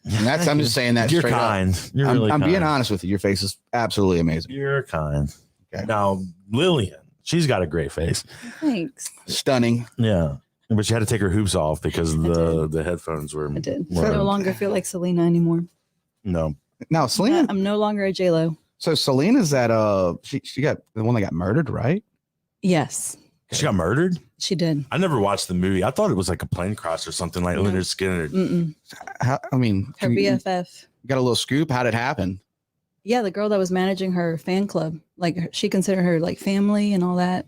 And I'm just saying that You're straight kind. up. You're really I'm kind. being honest with you. Your face is absolutely amazing. You're kind. Okay. Now, Lillian, she's got a great face. Thanks. Stunning. Yeah. But she had to take her hoops off because the headphones were. I did. were- I no longer feel like Selena anymore. No. Now, Selena. I'm no longer a J-Lo. So Selena's that she got the one that got murdered, right? Yes, She got murdered? she did. I never watched the movie. I thought it was like a plane crash or something like Leonard Skinner. Mm-mm. I mean, Her BFF. got a little scoop. How did it happen? Yeah, the girl that was managing her fan club, like she considered her like family and all that.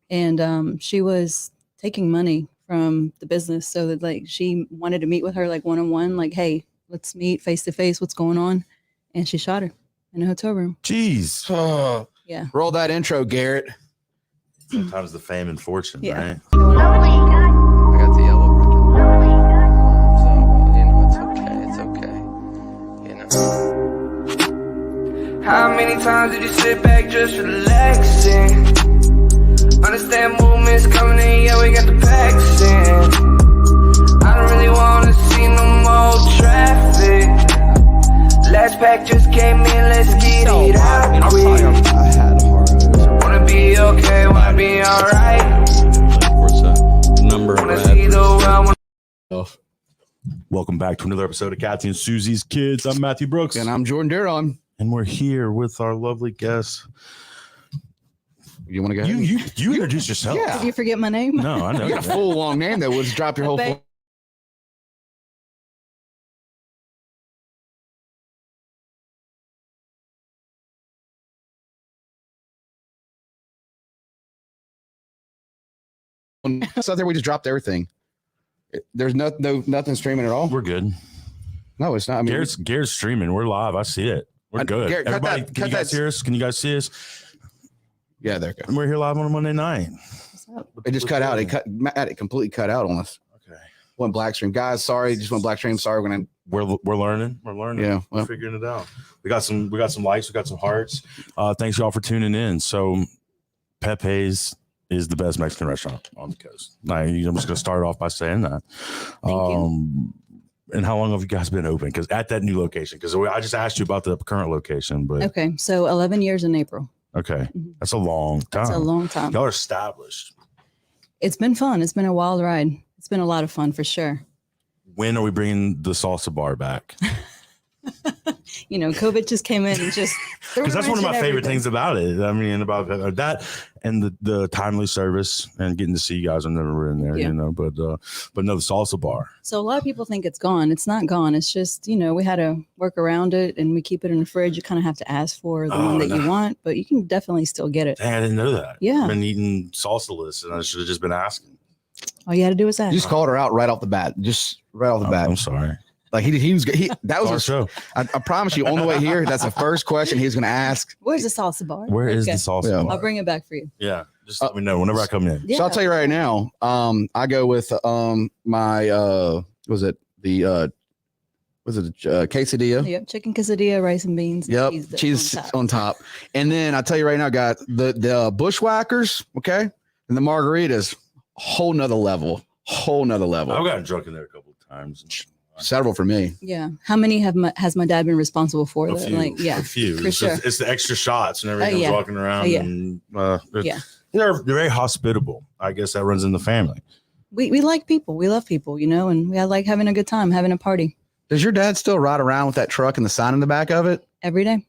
And she was taking money from the business so that like she wanted to meet with her like one-on-one, like, hey, let's meet face to face. What's going on? And she shot her in a hotel room. Jeez. Oh, Yeah. roll that intro, Garrett. Sometimes the fame and fortune, Yeah. right? I got the yellow ribbon. So, it's okay. You know. How many times did you sit back just relaxing? Understand movements coming in, yeah, we got the packs in. I don't really wanna see no more traffic. Last pack just came in, let's get it out quick. I had a heart. Wanna be okay, wanna be alright. Number of Wanna see the world. Welcome back to another episode of Kathy and Susie's Kids. I'm Matthew Brooks. And I'm Jordan Duron. And we're here with our lovely guest. You want to go? You introduce yourself. Yeah. Did you forget my name? No, I know. You got a full long name that would just drop your whole. Pepe. So there we just dropped everything. There's nothing streaming at all. We're good. No, it's not. I mean, Garrett's streaming. We're live. I see it. We're good. Garrett, Everybody, can you guys hear us? Can you guys see us? yeah, there you go. And we're here live on a Monday night. What's up? It just cut out. It completely cut out on us. Okay. Went black stream, guys. Sorry, just went black stream. Sorry when We're learning. We're learning. Yeah, We're well. figuring it out. We got some likes. We got some hearts. Thanks y'all for tuning in. So Pepe's is the best Mexican restaurant on the coast. I'm just gonna start off by saying that. Thank you. And how long have you guys been open? Because at that new location, because I just asked you about the current location, but Okay, so 11 years in April. okay, Mhm. that's a long time. That's a long time. Y'all are established. It's been fun. It's been a wild ride. It's been a lot of fun for sure. When are we bringing the Salsa Bar back? You know, COVID just came in and just Because that's one of my favorite things about it. I mean, about that and the timely service and getting to see you guys whenever we're in there, Yeah. you know. But no, the Salsa Bar. So a lot of people think it's gone. It's not gone. It's just, you know, we had to work around it and we keep it in the fridge. You kind of have to ask for the one that you want, but you can definitely still get it. Dang, I didn't know that. Yeah. I've been eating salsa lists and I should have just been asking. All you had to do was you ask. just called her out right off the bat. Just right off the bat. I'm sorry. Like that was Our a show. I promise you, on the way here, that's the first question he's going to ask. Where's the salsa bar? Where is Okay. the Salsa Yeah. Bar? I'll bring it back for you. Yeah. Just let me know whenever I come in. Yeah. So I'll tell you right now. I go with my quesadilla. Yep. Chicken quesadilla, rice and beans. and Yep, cheese cheese on top. on top. And then I tell you right now, got the Bushwackers, okay, and the margaritas, whole nother level. I've gotten drunk in there a couple of times. Several for me. Yeah. How many has my dad been responsible for? A That? few, Like, yeah, a few. for It's, sure. it's the extra shots and everything. yeah. Walking around. Yeah. And, Yeah. they're very hospitable. I guess that runs in the family. We like people. We love people, you know, and we like having a good time, having a party Does your dad still ride around with that truck and the sign in the back of it? every day.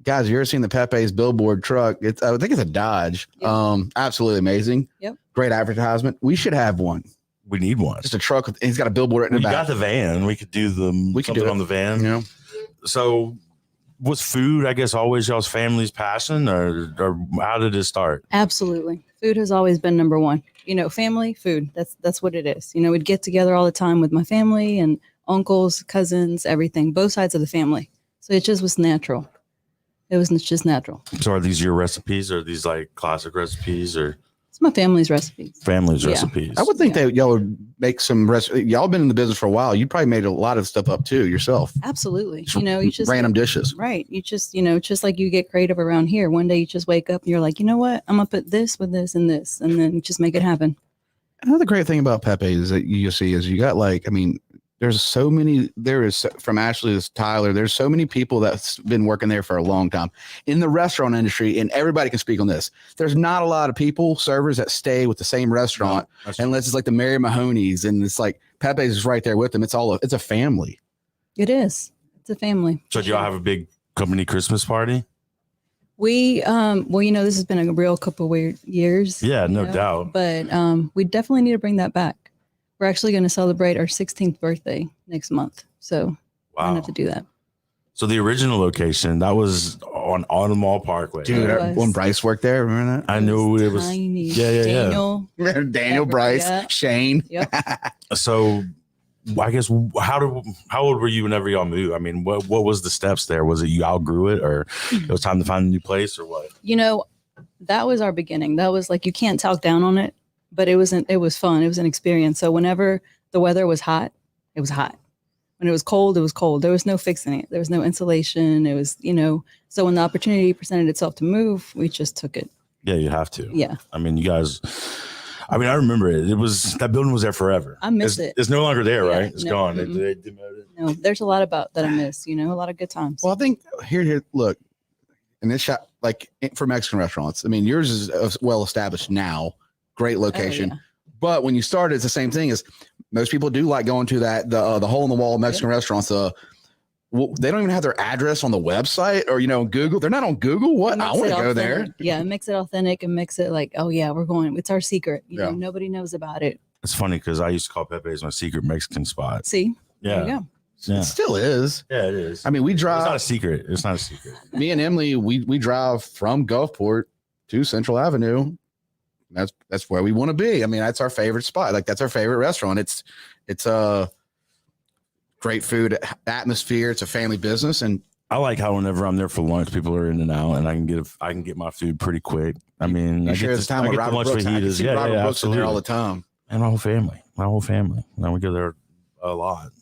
Guys, you ever seen the Pepe's billboard truck? I think it's a Dodge. Yeah. Absolutely amazing. Yep. Great advertisement. We should have one. We need one. Just a truck with, he's got a billboard right in We the got back. the van. We could do something do it. on the van. You know, So was food, I guess, always y'all's family's passion, or how did it start? Absolutely. Food has always been number one. You know, family, food. That's what it is. You know, we'd get together all the time with my family and uncles, cousins, everything, both sides of the family. So it just was natural. It was just natural. So are these your recipes? Or are these like classic recipes or It's my family's recipes. family's Yeah. recipes? I would think that y'all would make some y'all been in the business for a while. You probably made a lot of stuff up too yourself. Absolutely. You know, you just random dishes. right. You just, you know, just like you get creative around here. One day you just wake up and you're like, you know what? I'm gonna put this with this and this, and then just make it happen. Another great thing about Pepe is that you see is you got like, I mean, there's so many. There is from Ashley to Tyler. There's so many people that's been working there for a long time in the restaurant industry, and everybody can speak on this. There's not a lot of people, servers, that stay with the same restaurant unless it's like the Mary Mahoney's, and it's like Pepe's is right there with them. It's a family. It is. It's a family. So do y'all have a big company Christmas party? We well, you know, this has been a real couple weird years. Yeah, no you know, doubt. But we definitely need to bring that back. We're actually going to celebrate our 16th birthday next month. So we're Wow. going to have to do that. So the original location, that was on Autumn Mall Parkway. Dude, It was. when Bryce worked there, remember I knew it was. Tiny. Yeah. Daniel. that? Daniel, Bryce, Yeah. Shane. Yep. So I guess how old were you whenever y'all moved? I mean, what was the steps there? Was it you outgrew it, or it was time to find a new place, or what? You know, that was our beginning. That was like, you can't talk down on it, but it was fun. It was an experience. So whenever the weather was hot, it was hot. When it was cold, it was cold. There was no fixing it. There was no insulation. It was, you know, so when the opportunity presented itself to move, we just took it. Yeah, you have to. Yeah. I mean, you guys. I mean, I remember it. It was that building was there forever. I miss it. It's no longer there, Yeah, right? It's no, gone. mm-mm. They demoted. No, there's a lot about that I miss, you know, a lot of good times. Well, I think here, look, in this shop, like for Mexican restaurants, I mean, yours is well established now, great location. Oh, yeah. But when you started, it's the same thing as most people do like going to the hole in the wall Mexican restaurants. They don't even have their address on the website or, you know, Google. They're not on Google. What? I Makes want it to go there. authentic. Yeah, it makes it authentic and makes it like, oh yeah, we're going. It's our secret. You know, Yeah. nobody knows about it. It's funny because I used to call Pepe's my secret Mexican spot. See, there you Yeah, go. yeah, It still is. yeah. It is. I mean, we It's not a drive, secret. It's not a secret. me and Emily, we drive from Gulfport to Central Avenue. That's where we want to be. I mean, that's our favorite spot. Like that's our favorite restaurant. It's a great food atmosphere. It's a family business. And I like how whenever I'm there for lunch, people are in and out, and I can get my food pretty quick. I mean, you I share get this the, time I with get the Robert lunch Brooks. I can fajitas. see Yeah, Robert yeah, Brooks in there all absolutely. the time. And my whole family. Now we go there a lot.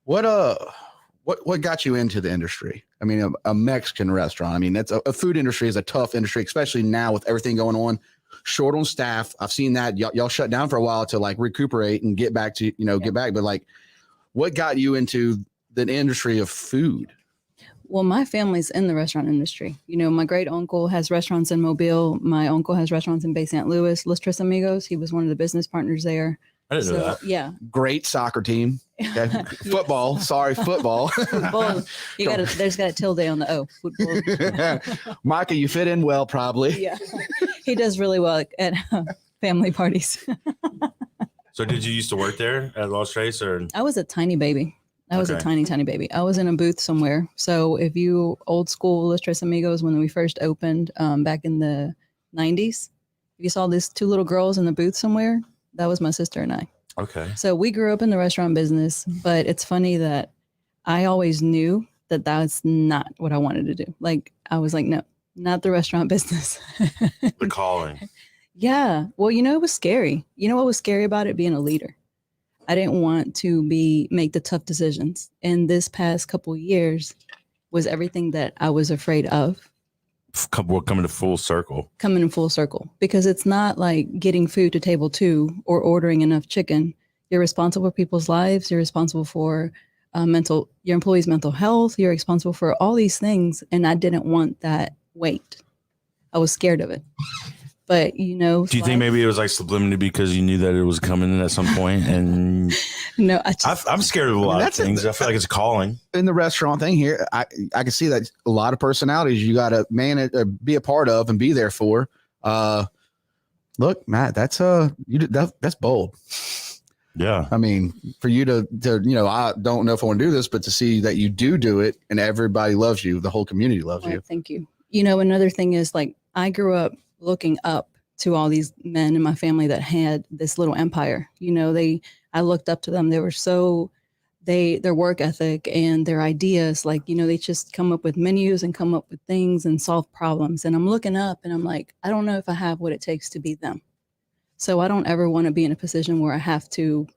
What got you into the industry? I mean, a Mexican restaurant. I mean, that's a food industry is a tough industry, especially now with everything going on. Short on staff. I've seen that y'all shut down for a while to like recuperate and get back to, get back. But like, what got you into the industry of food? Well, my family's in the restaurant industry. You know, my great uncle has restaurants in Mobile. My uncle has restaurants in Bay St. Louis. Los Tres Amigos. He was one of the business partners there. I didn't know that. Yeah. Great soccer team. Okay. Football. Sorry, football. Football. There's got a tilde on the O. Football. Micah, you fit in well, probably. Yeah. He does really well at family parties. So did you used to work there at Los Tres, or? I was a tiny baby. I was a Okay. tiny baby. I was in a booth somewhere. So if you old school Los Tres Amigos, when we first opened back in the 90s, if you saw these two little girls in the booth somewhere, that was my sister and I. Okay. So we grew up in the restaurant business, but it's funny that I always knew that that's not what I wanted to do. Like, I was like, no, not the restaurant business. The calling. Yeah. Well, it was scary. You know what was scary about it? Being a leader. I didn't want to make the tough decisions. And this past couple of years was everything that I was afraid of. We're coming to full circle. Coming in full circle, because it's not like getting food to table 2 or ordering enough chicken. You're responsible for people's lives. You're responsible for your employees' mental health. You're responsible for all these things. And I didn't want that weight. I was scared of it. But, Do you think maybe it was like subliminal because you knew that it was coming at some point? And no, I'm scared of a lot of that's things. I feel like it's a calling. In the restaurant thing here, I can see that a lot of personalities you got to manage or be a part of and be there for. Look, Matt, that's bold. Yeah. I mean, for you to I don't know if I want to do this, but to see that you do it and everybody loves you, the whole community loves you. Thank you. Another thing is, like, I grew up looking up to all these men in my family that had this little empire. I looked up to them. They were their work ethic and their ideas, like, they just come up with menus and come up with things and solve problems. And I'm looking up and I'm like, I don't know if I have what it takes to be them. So I don't ever want to be in a position where I have to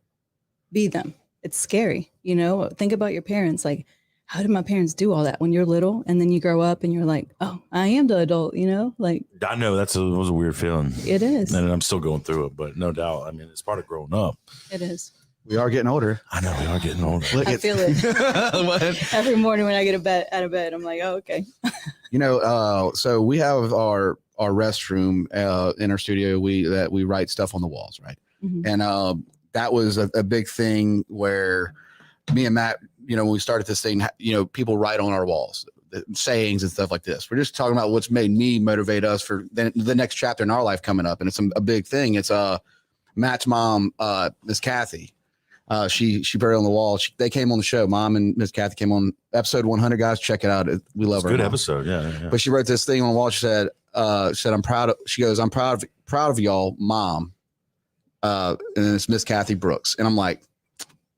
be them. It's scary. Think about your parents. Like, how did my parents do all that when you're little? And then you grow up and you're like, oh, I am the adult, like. I know it was a weird feeling. It is. And I'm still going through it, but no doubt. I mean, it's part of growing up. It is. We are getting older. I know we are getting older. Look I at- feel it. Every morning when I get out of bed, I'm like, oh, okay. So we have our restroom in our studio. We write stuff on the walls, right? Mhm. And that was a big thing where me and Matt, when we started this thing, people write on our walls sayings and stuff like this. We're just talking about what's made me motivate us for the next chapter in our life coming up, and it's a big thing. It's Matt's mom, Miss Kathy. She put it on the wall. They came on the show. Mom and Miss Kathy came on episode 100. Guys, check it out. We love her. Good mom. episode. Yeah. But she wrote this thing on the wall. She said, I'm proud of. She goes, I'm proud of y'all, Mom. And it's Miss Kathy Brooks. And I'm like,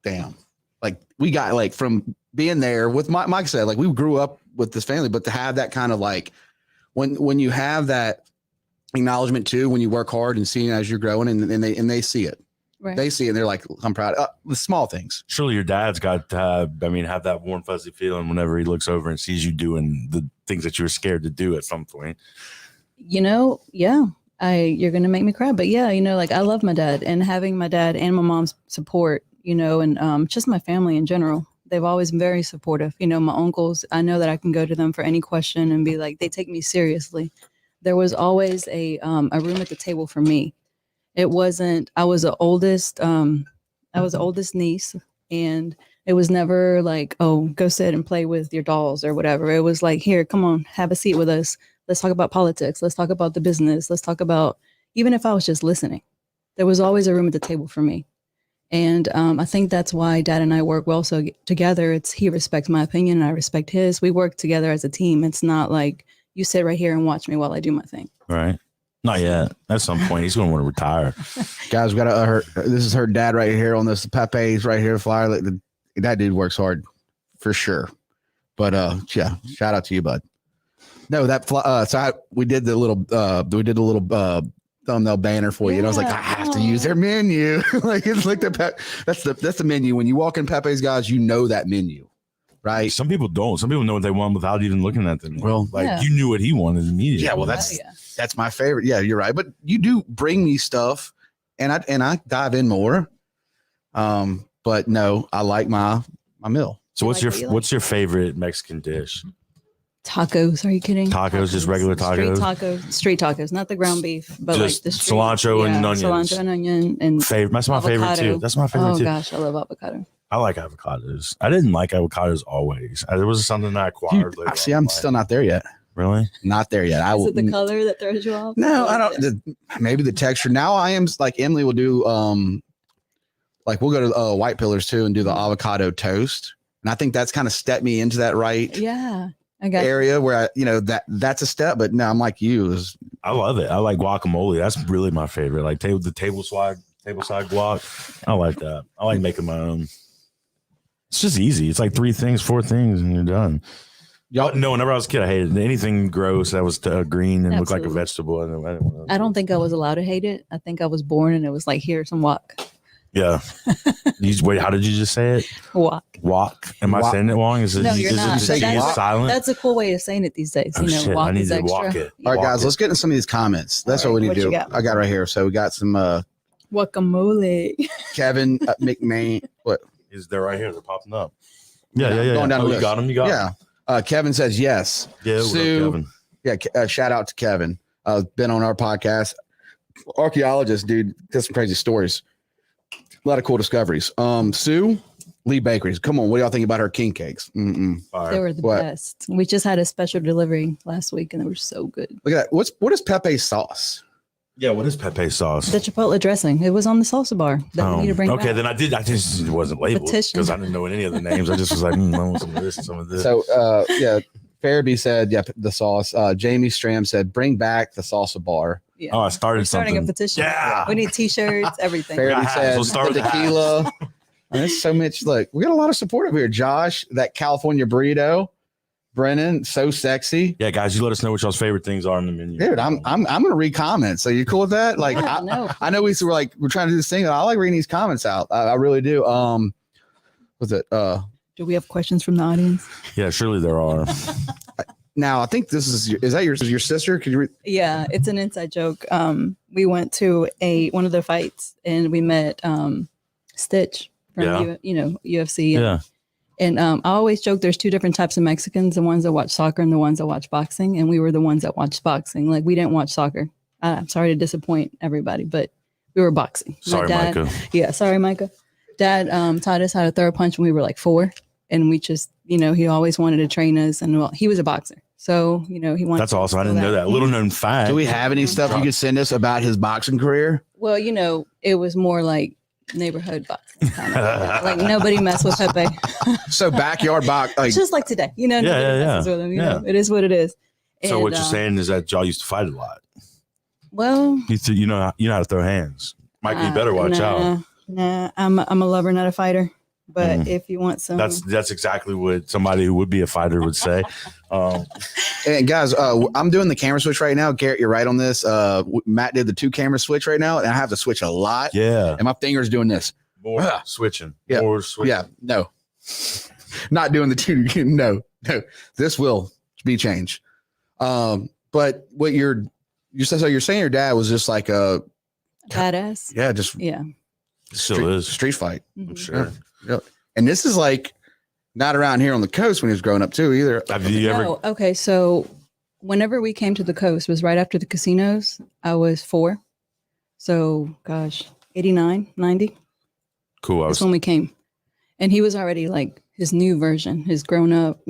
damn. Like we got like from being there with Mike said, like we grew up with this family, but to have that kind of like when you have that acknowledgement too, when you work hard and seeing as you're growing and they see it. Right. They see it and they're like, I'm proud of the small things. Surely your dad's got to have that warm, fuzzy feeling whenever he looks over and sees you doing the things that you were scared to do at some point. Yeah. You're going to make me cry. But yeah, like I love my dad, and having my dad and my mom's support, and just my family in general. They've always been very supportive. My uncles, I know that I can go to them for any question and be like, they take me seriously. There was always a room at the table for me. It wasn't, I was the oldest niece, and it was never like, oh, go sit and play with your dolls or whatever. It was like, here, come on, have a seat with us. Let's talk about politics. Let's talk about the business. Let's talk about, even if I was just listening, there was always a room at the table for me. And I think that's why Dad and I work well together. He respects my opinion and I respect his. We work together as a team. It's not like you sit right here and watch me while I do my thing. Right. Not yet. At some point, he's going to want to retire. Guys, we got this is her dad right here on this Pepe's right here flyer. Like that dude works hard for sure. But yeah, shout out to you, bud. No, we did the little thumbnail banner for you, and I was like, I have to use their menu. Like it's like that's the menu. When you walk in Pepe's, guys, that menu, right? Some people don't. Some people know what they want without even looking at them. Well, you knew what he wanted immediately. Yeah, well, that's my favorite. Yeah, you're right. But you do bring me stuff, and I dive in more. But no, I like my meal. So what's your favorite Mexican dish? Tacos. Are you kidding? Tacos, just regular tacos. Street tacos, not the ground beef, but just like the street, cilantro and onions. Cilantro and onion and That's my favorite too. That's my favorite too. Oh gosh, I love avocado. I like avocados. I didn't like avocados always. There was something I acquired. See, I'm still not there yet. Really? Not there yet. Is it the color that throws you off? No, I don't. Maybe the texture. Now I am like Emily will do. Like we'll go to White Pillars too and do the avocado toast, and I think that's kind of stepped me into that area where that's a step. But no, I'm like you. I love it. I like guacamole. That's really my favorite. Like the tableside guac. I like that. I like making my own. It's just easy. It's like 4 things, and you're done. Y'all know, whenever I was a kid, I hated anything gross that was green and looked like a vegetable. I don't think I was allowed to hate it. I think I was born and it was like, here's some wok. Yeah. Wait, how did you just say it? Wok. Wok. Am I saying it wrong? No, you're not. Silent? That's a cool way of saying it these days. Shit, wok I need is to extra. walk it. All right, guys, let's get into some of these comments. That's what we need to do. I got right here. So we got some guacamole. Kevin McMahon. What? They're right here. They're popping up. Yeah. Going down the list. You got them? You got them? Yeah. Kevin says yes. Yeah, Sue, Kevin. Yeah, shout out to Kevin. Been on our podcast. Archaeologist, dude. Got some crazy stories. A lot of cool discoveries. Sue, Lee Bakeries. Come on, what do y'all think about her king cakes? They were the best. We just had a special delivery last week and they were so good. Look at that. What is Pepe sauce? Yeah, what is Pepe sauce? The chipotle dressing. It was on the salsa bar that we need to bring back. Then I just wasn't labeled because I didn't know any of the names. I just was like, I want some of this and some of this. So Farabee said, the sauce. Jamie Stram said, bring back the salsa bar. Yeah. Oh, I started starting a petition. Yeah. We need t-shirts, everything. Farabee said, we'll start the tequila. There's so much. Look, we got a lot of support over here. Josh, that California burrito. Brennan, so sexy. Yeah, guys, you let us know what y'all's favorite things are on the menu. Dude, I'm gonna read comments. So you cool with that? Like, I know we're trying to do this thing. I like reading these comments out. I really do. What's it? Do we have questions from the audience? Yeah, surely there are. Now, I think this is that your sister? Could you read? Yeah, it's an inside joke. We went to one of their fights and we met Stitch from UFC. Yeah. And I always joke there's two different types of Mexicans, the ones that watch soccer and the ones that watch boxing. And we were the ones that watched boxing. Like, we didn't watch soccer. I'm sorry to disappoint everybody, but we were boxing. Sorry, Dad, Micah. Yeah, sorry, Micah. Dad taught us how to throw a punch when we were like 4. And we just, he always wanted to train us. And well, he was a boxer. So, he wanted That's awesome. I didn't know that. Little known fact. Do we have any stuff you could send us about his boxing career? Well, it was more like neighborhood boxing. Kind of. Like, nobody messed with Pepe. So backyard box, like Just like today. Nobody messes with him. It is what it is. So And, what you're saying is that y'all used to fight a lot. Well, You know how to throw hands. Micah, you better watch out. Nah, I'm a lover, not a fighter. But if you want some, That's exactly what somebody who would be a fighter would say. And guys, I'm doing the camera switch right now. Garrett, you're right on this. Matt did the 2 camera switch right now, and I have to switch a lot. Yeah. And my finger's doing this. More switching. Yeah. More switching. Yeah, no, not doing the 2. No, this will be changed. But what you're saying your dad was just like a badass. yeah, just Yeah. Still is. street fight. I'm Mhm. sure. Yeah. And this is like not around here on the coast when he was growing up too either. Have you ever? No, okay. So whenever we came to the coast was right after the casinos. I was 4. So gosh, 89, 90. Cool. That's when we came. And he was already like his new version, his grown up,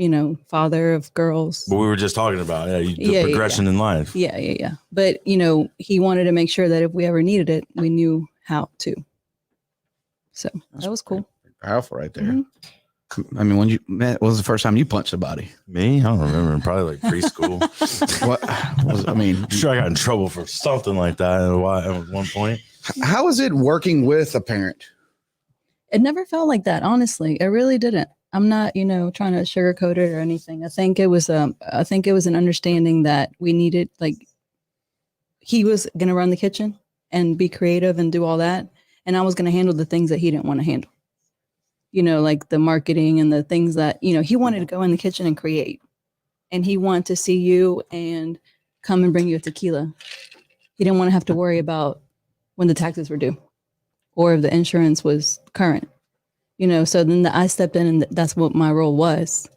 father of girls. But we were just talking about the progression in life. Yeah. But, he wanted to make sure that if we ever needed it, we knew how to. So that was cool. Powerful right there. Mhm. I mean, what was the first time you punched somebody? Me? I don't remember. Probably like preschool. I'm sure I got in trouble for something like that at one point. how is it working with a parent? It never felt like that, honestly. It really didn't. I'm not, trying to sugarcoat it or anything. I think it was an understanding that we needed, like, he was going to run the kitchen and be creative and do all that. And I was going to handle the things that he didn't want to handle, like the marketing and the things that, he wanted to go in the kitchen and create. And he wanted to see you and come and bring you a tequila. He didn't want to have to worry about when the taxes were due or if the insurance was current, so then I stepped in and that's what my role was.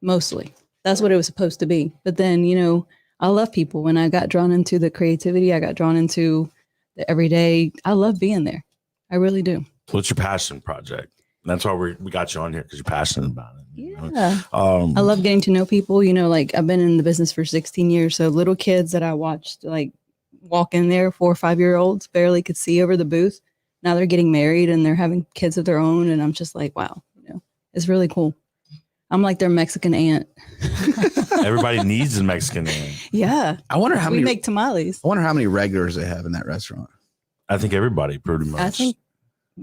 Mostly that's what it was supposed to be. But then, I love people. When I got drawn into the creativity, I got drawn into the everyday. I love being there. I really do. What's your passion project? That's why we got you on here, because you're passionate about it. Yeah. I love getting to know people. Like, I've been in the business for 16 years. So little kids that I watched like walk in there, 4 or 5-year-olds, barely could see over the booth. Now they're getting married and they're having kids of their own. And I'm just like, wow, it's really cool. I'm like their Mexican aunt. Everybody needs a Mexican aunt. Yeah. I wonder how we many make tamales. I wonder how many regulars they have in that restaurant. I think everybody pretty much. I think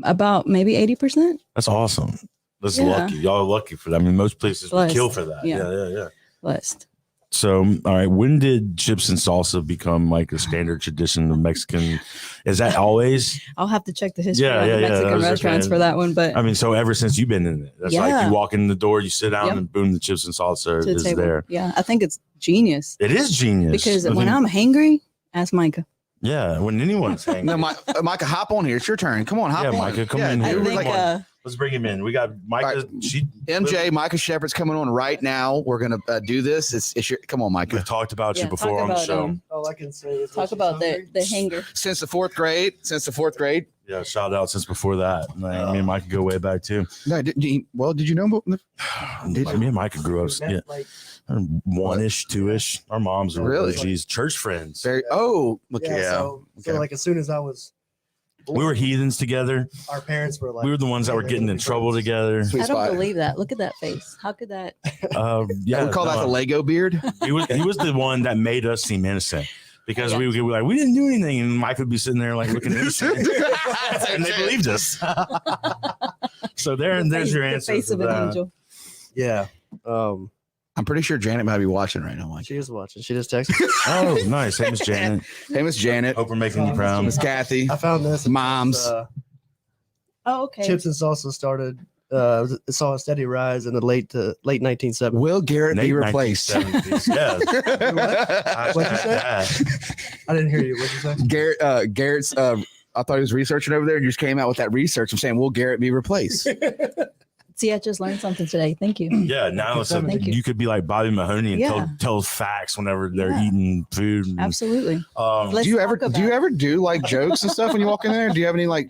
about maybe 80%. That's awesome. That's Yeah. lucky. Y'all are lucky for that. I mean, most places would Blessed. kill for that. Yeah. Yeah. Blessed. So, all right. When did chips and salsa become like a standard tradition of Mexican? Is that always? I'll have to check the history Yeah, of yeah, the yeah, Mexican that was restaurants okay. for that one. But I mean, so ever since you've been in it, that's like Yeah. you walk in the door, you sit down, Yep. and boom, the chips and salsa to the is table. there. Yeah. I think it's genius It is genius. because I when think- I'm hangry, ask Micah. yeah, when anyone's hanging. No, Micah, hop on here. It's your turn. Come on, hop on. Micah, come in dude, here. I we're think like- Let's bring him in. We got Micah. She MJ, Micah Shepard's coming on right now. We're gonna do this. It's your. Come on, Micah. We've talked about you Yeah, before talk on the about, show. All I can say is Talk about the hanger. Since the fourth grade. Yeah, shout out since before that. Like, me and Micah go way back too. No, did you know? Did you? Me and Micah grew up, yeah, Like, 1-ish, 2-ish. Our moms were Really? OGs, church friends. Very. Oh, look, yeah. So Okay. like as soon as I was, We were heathens together. our parents were like, We were the ones that were getting in trouble together. Sweet I don't spot. believe that. Look at that face. How could that? Yeah, we call that the Lego beard. He was the one that made us seem innocent. Because we would be like, we didn't do anything, and Mike would be sitting there like looking innocent, and they believed us. So there's your The answer. face to of an that. angel. yeah. I'm pretty sure Janet might be watching right now. Mike. She is watching. She just texted me. Oh, nice. Hey, Miss Janet. Hey, Miss Janet. Hope we're making you proud. Miss Kathy. I found this. Moms. Oh, okay. Chips and salsa started. It saw a steady rise in the late 1970s. Will Garrett be Late replaced? 1970s, yes. What'd you say? I didn't hear you. What'd you say? Garrett's I thought he was researching over there, and you just came out with that research. I'm saying, will Garrett be replaced? See, I just learned something today. Thank you. Yeah, now it's Thank you. you could be like Bobby Mahoney and Yeah. tell facts whenever they're Yeah. eating food. And, Absolutely. Let's do you talk ever about do like jokes and stuff when you walk in there? Do you have any like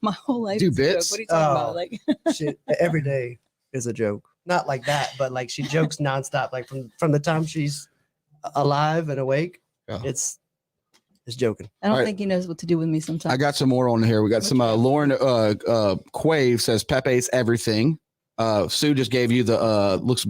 my whole life? do is a joke. bits? What are you talking about? Like, Shit, every day is a joke. Not like that, but like she jokes nonstop. Like from the time she's alive and awake, Yeah. it's joking. I don't All right. think he knows what to do with me sometimes. I got some more on here. We got some Lauren Quave says Pepe's everything. Sue just gave you the looks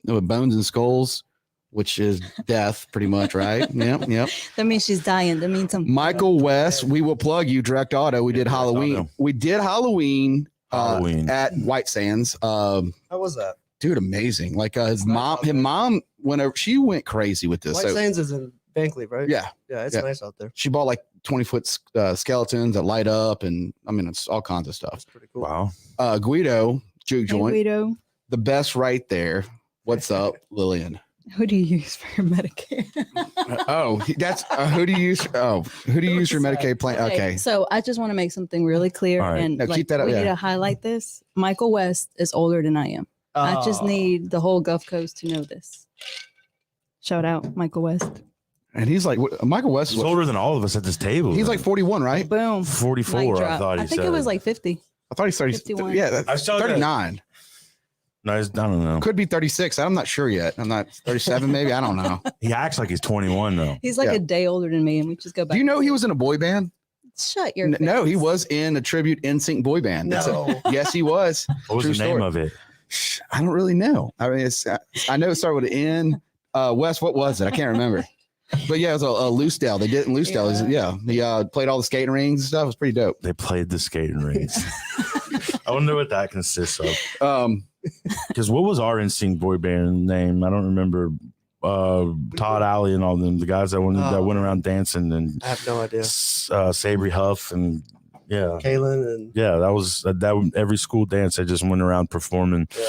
bones and skulls, which is death, pretty much, right? Yep. That means she's dying. That means something. Michael West, we will plug you. Direct Auto. We did Direct Halloween. Auto. We did Halloween. Halloween. At White Sands. How was that? Dude, amazing. Like his mom, whenever she went crazy with this. White So, Sands is in Bankley, right? yeah, Yeah, it's Yeah. nice out there. she bought like 20-foot skeletons that light up, and I mean it's all kinds of stuff. That's pretty cool. Wow. Guido juke Hey, joint, Guido, the best right there. What's up, Lillian? who do you use for your Medicare? That's who do you use? Who do you use for Medicaid plan? Okay, So I just want to make something really clear, All right. and No, like, keep that up, we yeah. need to highlight this. Michael West is older than I am. I just Oh. need the whole Gulf Coast to know this. Shout out, Michael West. and he's like Michael West. He's Is older than all of us at this table. he's like 41, right? Boom. Mic 44. I drop. thought he I think said. it was like 50. I thought he's 30. 51. Yeah, I saw that. 39. No, I don't know. Could be 36. I'm not sure yet. I'm not 37, maybe. I don't know. He acts like he's 21 though. He's like Yeah. a day older than me, and we just go back. Do you know he was in a boy band? Shut your. No, he face. was in a tribute NSYNC boy band. No. Yes, he was. What was True the name story. of it? I don't really know. I mean, I know it started with an N. Wes, what was it? I can't remember. But yeah, it was a Loosedale. They did it in Loosedale. Yeah. He played all the skating rings and stuff. It was pretty dope. They played the skating rings. I wonder what that consists of. Because what was our NSYNC boy band name? I don't remember. Todd Alley and all them, the guys that went around dancing, and I have no idea. Sabri Huff, and yeah, Kaylin and yeah, that was that. Every school dance, they just went around performing. yeah.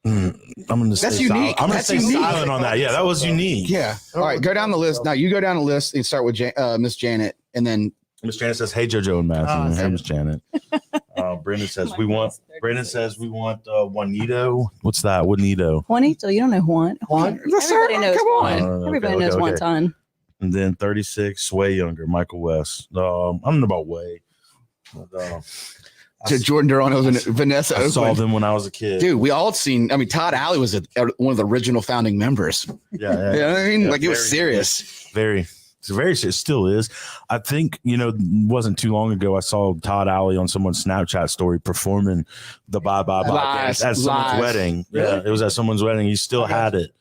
I'm gonna That's stay unique. I'm gonna That's stay unique. silent on that. Yeah, that was unique. Yeah. All right. Go down the list. Now you go down the list and start with Miss Janet. And then Miss Janet says, "Hey JoJo and Matthew." Oh, Hey Miss Janet. Brendan says, "We want." Brendan says, "We want Juanito." What's that? Juanito. Juanito, you don't know Juan. Juan? Everybody knows Come on. Juan. Okay, Everybody okay, knows okay. Juan Ton. And then 36, way younger, Michael West. I don't know about way. But, to Jordan Durano and Vanessa I saw Oakland. them when I was a kid. Dude, we all seen. I mean, Todd Alley was one of the original founding members. Yeah, You know what I mean? Yeah, Like it was very serious. Very, it still is. I think, it wasn't too long ago I saw Todd Alley on someone's Snapchat story performing the Bye Bye Bye Lies, dance at someone's lies. wedding. Yeah, it was at someone's wedding. He still had it.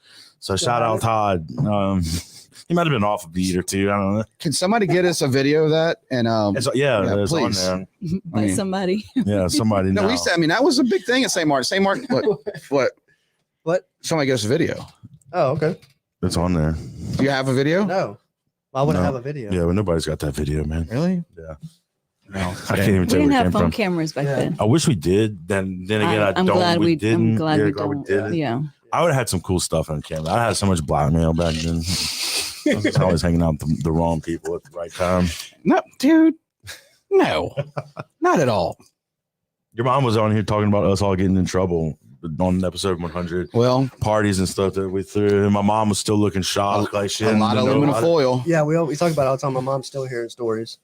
So shout out Todd. He might have been off a beat or two. I don't know. Can somebody get us a video of that? And It's Yeah, it's on please. there. By mean- somebody. Yeah, somebody no, knows. that was a big thing at St. Martin. St. Martin, what? What? Somebody get us a video. Oh, okay. It's on there. Do you have a video? No. Why would I No. have a video? Yeah, but nobody's got that video, man. Really? Yeah. No. I can't even We tell didn't where it have came phone from. cameras back Yeah. then. I wish we did. Then again, I I'm don't. glad we didn't. I'm glad Yeah, we glad don't. didn't. Yeah. I would have had some cool stuff on camera. I had so much blackmail back then. I was just always hanging out with the wrong people at the right time. No, dude. No, not at all. Your mom was on here talking about us all getting in trouble on episode 100, Well, parties and stuff that we threw. And my mom was still looking shocked, like she a hadn't lot of know aluminum about it. foil. Yeah, we talk about it all the time. My mom's still hearing stories.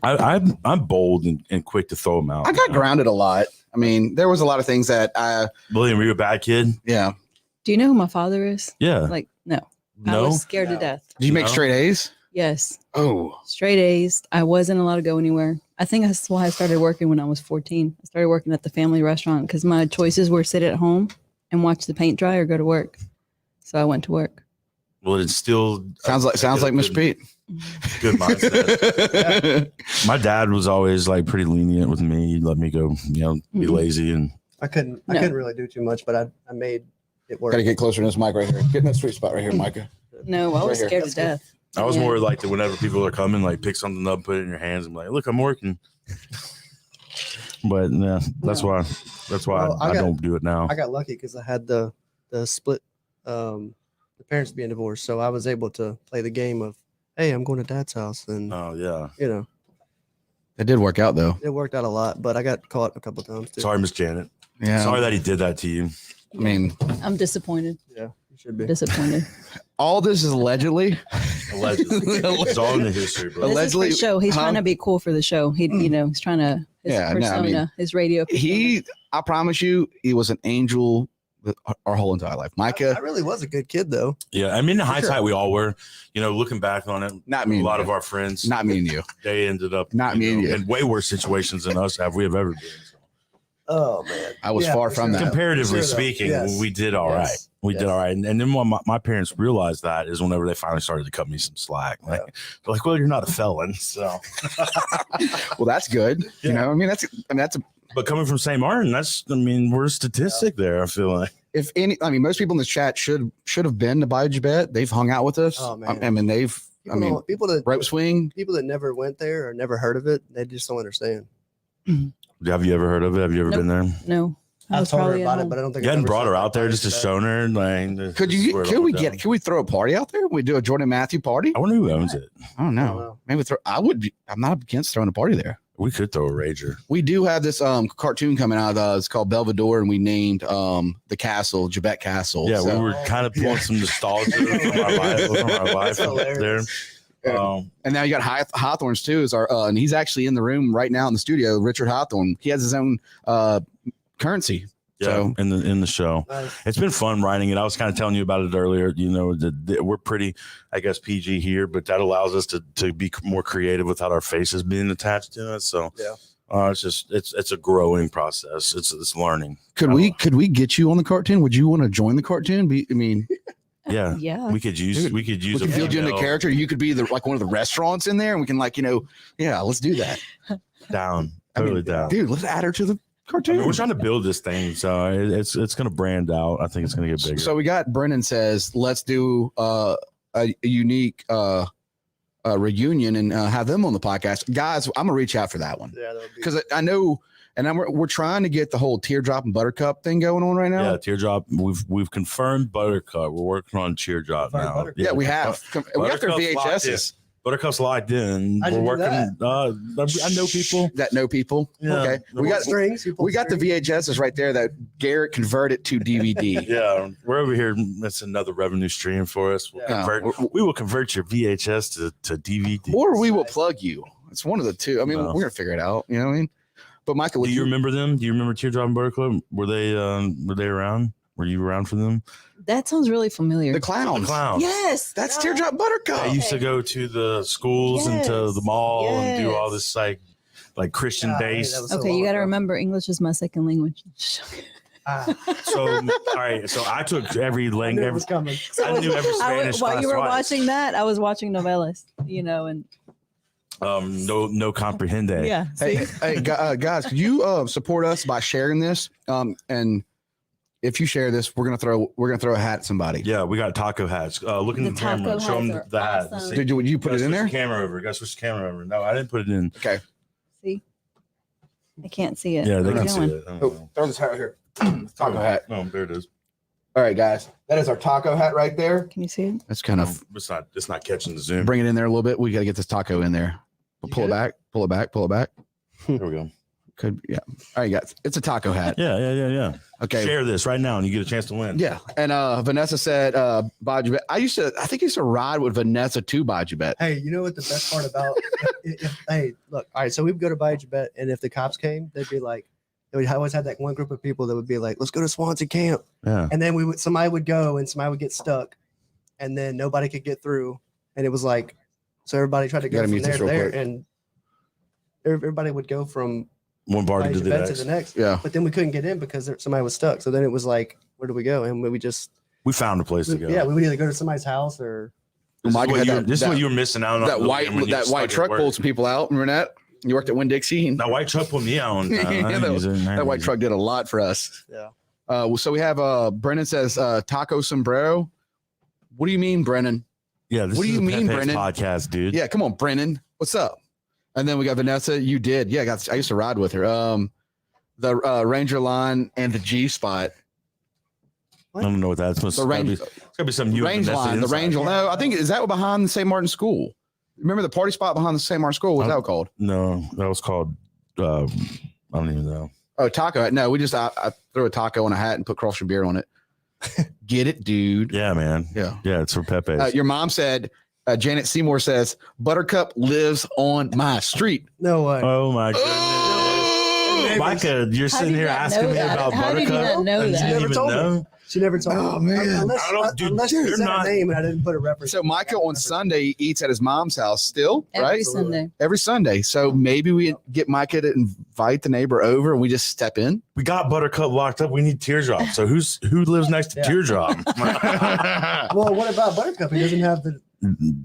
I'm bold and quick to throw them out. I got grounded a lot. I mean, there was a lot of things that William, were you a bad kid? yeah. Do you know who my father is? Yeah. Like, no. I No. was scared to death. Did you make No. straight A's? Yes. Oh, Straight A's. I wasn't allowed to go anywhere. I think that's why I started working when I was 14. I started working at the family restaurant because my choices were sit at home and watch the paint dry or go to work. So I went to work. Well, it's still sounds like Miss Pete. good mindset. My dad was always like pretty lenient with me. He'd let me go, be Mhm. lazy and I couldn't really do too much, but I made it work. Got to get closer to this mic right here. Get in that sweet spot right here, Micah. No, I was Right here. scared to death. I was Yeah. more like that whenever people are coming, like pick something up, put it in your hands, and be like, look, I'm working. But yeah, that's why Well, I don't do it now. I got lucky because I had the split, the parents being divorced, so I was able to play the game of, hey, I'm going to dad's house, and Oh yeah. It did work out though. It worked out a lot, but I got caught a couple times too. Sorry, Miss Janet. Yeah. Sorry that he did that to you. I mean, I'm disappointed. Yeah, you should be. Disappointed. all this is allegedly. Allegedly. It's all in the history, bro. This Allegedly, is for show. He's huh? trying to be cool for the show. He, he's trying to his Yeah, no, I persona, mean, his radio. Persona. I promise you, he was an angel our whole entire life. Micah, I really was a good kid though. Yeah, I mean, in hindsight, we all were. You know, looking back on it, not me. a and lot you. of our friends, Not me and you. they ended up Not me and you. in way worse situations than us have we have ever been. Oh man, I was Yeah, far for from sure. that. Comparatively Sure, though. speaking, Yes. we did all right. Yes. We did Yes. all right. And then when my parents realized that is whenever they finally started to cut me some slack. Like, they're like, well, you're not a felon. So, Well, that's good. You Yeah. know, I mean, that's but coming from St. Martin, we're a statistic there. I feel like. if any. I mean, most people in the chat should have been to Bayou Bet. They've hung out with us. Oh, man. I mean, they've. People, don't- people that rope swing. people that never went there or never heard of it, they just don't understand. Have you ever heard of it? Have you ever Nope. been there? No, I I've was told her probably at about it, home. but I don't think You I've hadn't ever brought seen her it. out there just to show her. Like, Could we throw a party out there? We do a Jordan Matthew party. I wonder who owns it. I don't I know. don't know. Maybe I'm not against throwing a party there. We could throw a rager. We do have this cartoon coming out. It's called Belvedere, and we named the castle Jebet Castle. Yeah, So- we were kind of pulling some nostalgia from our life That's there. hilarious. And now you got Hawthorne's too. Is our and he's actually in the room right now in the studio. Richard Hawthorne. He has his own currency. Yeah, So- in the show. Nice. It's been fun writing it. I was kind of telling you about it earlier. You know, we're pretty, I guess, PG here, but that allows us to be more creative without our faces being attached to it. So Yeah. it's a growing process. It's learning. Could we get you on the cartoon? Would you want to join the cartoon? Yeah. Yeah. We could use We a can build you into female character. You could be like one of the restaurants in there, and we can let's do that. down. I mean, Totally down. Dude, let's add her to the I cartoon. mean, we're trying to build this thing, so it's going to brand out. I think it's going to get bigger. So we got Brennan says, let's do a unique reunion and have them on the podcast. Guys, I'm gonna reach out for that one Yeah, that would be because I know, and we're trying to get the whole teardrop and buttercup thing going on right now. yeah, teardrop. We've confirmed Buttercup. We're working on teardrop Confirmed now. Buttercup. Yeah, we have. We got their Buttercup's locked VHSs Buttercup's locked in. How'd you We're do working. I know people. that know people. Yeah. Okay, we got strings. we got the VHSs right there that Garrett converted to DVD. Yeah, we're over here. That's another revenue stream for us. We'll Yeah. we will convert your VHS to DVD. Or we will plug you. It's one of the two. I mean, No. we're gonna figure it out. You know what I mean? But Michael, Do you remember them? Do you remember Teardrop and Buttercup? Were they around? Were you around for them? That sounds really familiar. the clowns? The clowns. Yes, That's yeah. Teardrop Buttercup. I used to go to the schools and to the Yes, mall and do all yes. this like Christian Ah, based. that was so Okay, long you got to ago. remember English is my second language. Ah, So all right, so I took every I knew it language. was coming. I knew every Spanish while you class were twice. watching that, I was watching novellas. And No comprehende. yeah. Hey, See? guys, could you support us by sharing this? And if you share this, we're gonna throw a hat at somebody. Yeah, we got taco hats. Look in The the camera. taco Show them hats the are hat. awesome. Did you put it in there? The camera over. Got to switch the camera over. No, I didn't put it in. Okay. See? I can't see it. Yeah, they What are can you see doing? it. I don't Oh, know. throw this hat right here. Taco hat. Oh, there it is. All right, guys. That is our taco hat right there. Can you see it? That's kind of It's not catching the zoom. bring it in there a little bit. We got to get this taco in there. We'll pull it back. Pull it back. Pull it back. There we go. Could yeah. All right, guys. It's a taco hat. Yeah. Okay. Share this right now and you get a chance to win. Yeah. And Vanessa said, Bayou Bet. I used to ride with Vanessa to Bayou Bet. Hey, you know what the best part about? Hey, look. All right, so we'd go to Bayou Bet, and if the cops came, they'd be like, we always had that one group of people that would be like, "Let's go to Swansea Camp," Yeah. and then somebody would go, and somebody would get stuck, and then nobody could get through, and it was like, so everybody tried to go Gotta from mute there this to real there, quick. and everybody would go from One party Bayou to the Bet next. to the next. Yeah. But then we couldn't get in because somebody was stuck. So then it was like, where do we go? And we just, We found a place to go. yeah, we would either go to somebody's house or This, is Mike what, had you, that- this is that- what you were missing out on. That white when you were stuck at truck work. pulled some people out. Remember that? You worked at Winn-Dixie. And That white truck put me out. that white truck did a lot for us. yeah. So we have Brennan says taco sombrero. What do you mean, Brennan? Yeah. This What do is you a mean, Pepe's Brennan? podcast, dude. Yeah, come on, Brennan. What's up? And then we got Vanessa. You did. Yeah, I used to ride with her. The Ranger line and the G spot. I don't know what that's supposed The to be. range, It's gotta be some new range line. The range. No, I think is that behind the St. Martin School. Remember the party spot behind the St. Martin School? What's that called? No, that was called. I don't even know. Oh, taco. No, we just I threw a taco on a hat and put Crush beer on it. Get it, dude. Yeah, man. Yeah. Yeah, it's for Pepe. Your mom said, Janet Seymour says, Buttercup lives on my street. No way. Oh my goodness. Micah, you're How sitting did you here not asking know me that? about How did you Buttercup. not know and that? you She didn't never even told me. know. She never told Oh, me. man. Unless, I don't- dude, unless you you're said not- a name and I didn't put a reference. So Micah on Sunday eats at his mom's house still, Every right? Sunday. Every Sunday. So maybe we get Micah to invite the neighbor over and we just step in. We got Buttercup locked up. We need Teardrop. So who lives next to Yeah. Teardrop? Well, what about Buttercup? He doesn't have the.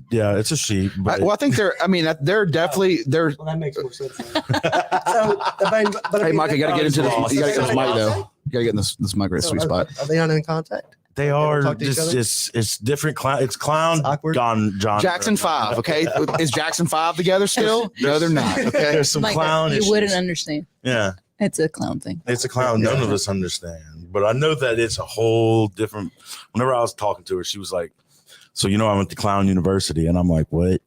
Yeah, it's a sheep. But I think they're definitely they're. Well, that makes more sense. But Hey, Micah, you got to get into Lost. this. You got to get this mic So- though. You got to get in this mic right sweet spot. Are they not in contact? they They are don't talk to each just other? it's different clown. It's clown It's awkward. John Jackson 5, okay? Is Jackson 5 together still? No, they're not. Okay. There's some Micah, clown you issues. wouldn't understand. Yeah, It's a clown thing. it's a clown. None of us understand, but I know that it's a whole different. Whenever I was talking to her, she was like, "So I went to Clown University," and I'm like, "What?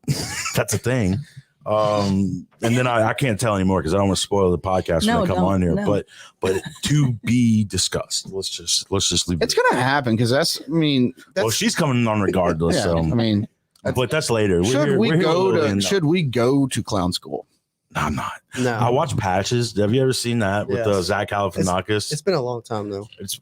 That's a thing." And then I can't tell anymore because I don't want to spoil the podcast No, when I come don't. on here. No. But to be discussed. Let's just leave. It's it. going to happen because that's Well, she's coming on regardless. yeah, So I mean, but that's later. should we go to Should clown school? No, I'm not. No. I watch Patches. Have you ever seen that with Yes. Zach Galifianakis? It's been a long time though. It's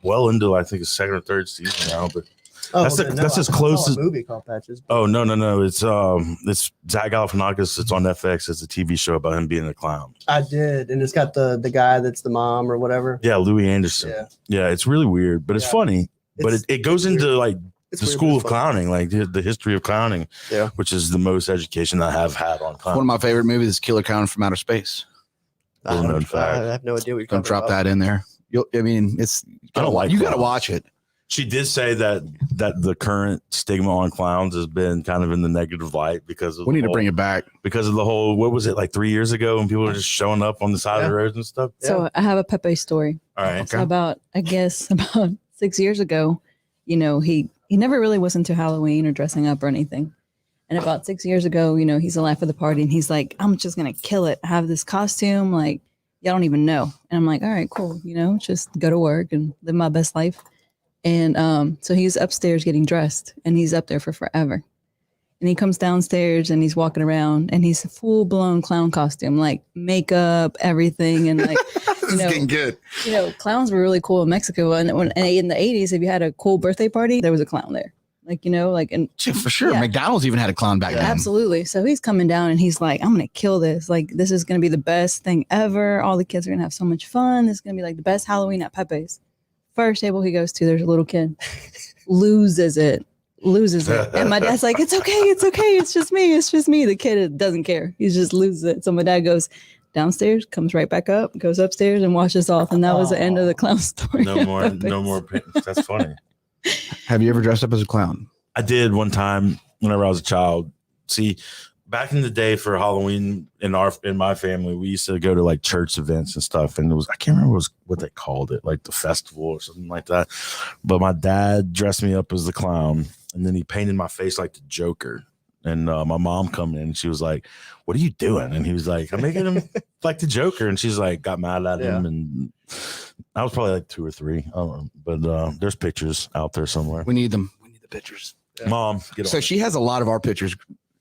well into I think a second or third season now, but That's then that's as I close saw as- a movie called Patches. oh no. It's Zach Galifianakis. It's on FX. It's a TV show about him being a clown. I did, and it's got the guy that's the mom or whatever. Yeah, Louis Anderson. Yeah. Yeah, it's really weird, but it's Yeah. funny. But It's- it goes it's into weird. like It's the weird, school but of it's funny. clowning, like the history of clowning. Yeah. Which is the most education I have had on One clowning. of my favorite movies is Killer Clown from Outer Space. I Little known have fact. no idea what you're Don't talking drop about. that in there. It's I don't like you got to clowns. watch it. She did say that the current stigma on clowns has been kind of in the negative light because of We need the to bring it back. because of the whole what was it like 3 years ago when people were just showing up on the side of the roads and stuff. So I have a Pepe story. All right. So about 6 years ago, he never really was into Halloween or dressing up or anything. And about 6 years ago, he's the life of the party and he's like, I'm just gonna kill it. I have this costume, like y'all don't even know. And I'm like, all right, cool, just go to work and live my best life. And so he's upstairs getting dressed and he's up there for forever. And he comes downstairs and he's walking around and he's a full blown clown costume, like makeup, everything. And like, This is getting good. clowns were really cool in Mexico. And in the 80s, if you had a cool birthday party, there was a clown there. And For sure. Yeah. McDonald's even had a clown back then. absolutely. So he's coming down and he's like, I'm going to kill this. Like, this is going to be the best thing ever. All the kids are going to have so much fun. This is going to be like the best Halloween at Pepe's. First table he goes to, there's a little kid, loses it. And my dad's like, it's okay. It's just me. The kid doesn't care. He just loses it. So my dad goes downstairs, comes right back up, goes upstairs and washes off. And that was the end of the clown story. No at more. Pepe's. No more. That's funny. Have you ever dressed up as a clown? I did one time whenever I was a child. See, back in the day for Halloween in my family, we used to go to like church events and stuff. And I can't remember what they called it, like the festival or something like that. But my dad dressed me up as the clown and then he painted my face like the Joker. And my mom come in and she was like, what are you doing? And he was like, I'm making him like the Joker. And she's like, got mad at him. And I was probably like 2 or 3. I don't know. But there's pictures out there somewhere. We need them. We need the pictures. Yeah. Mom, get So on. she has a lot of our pictures.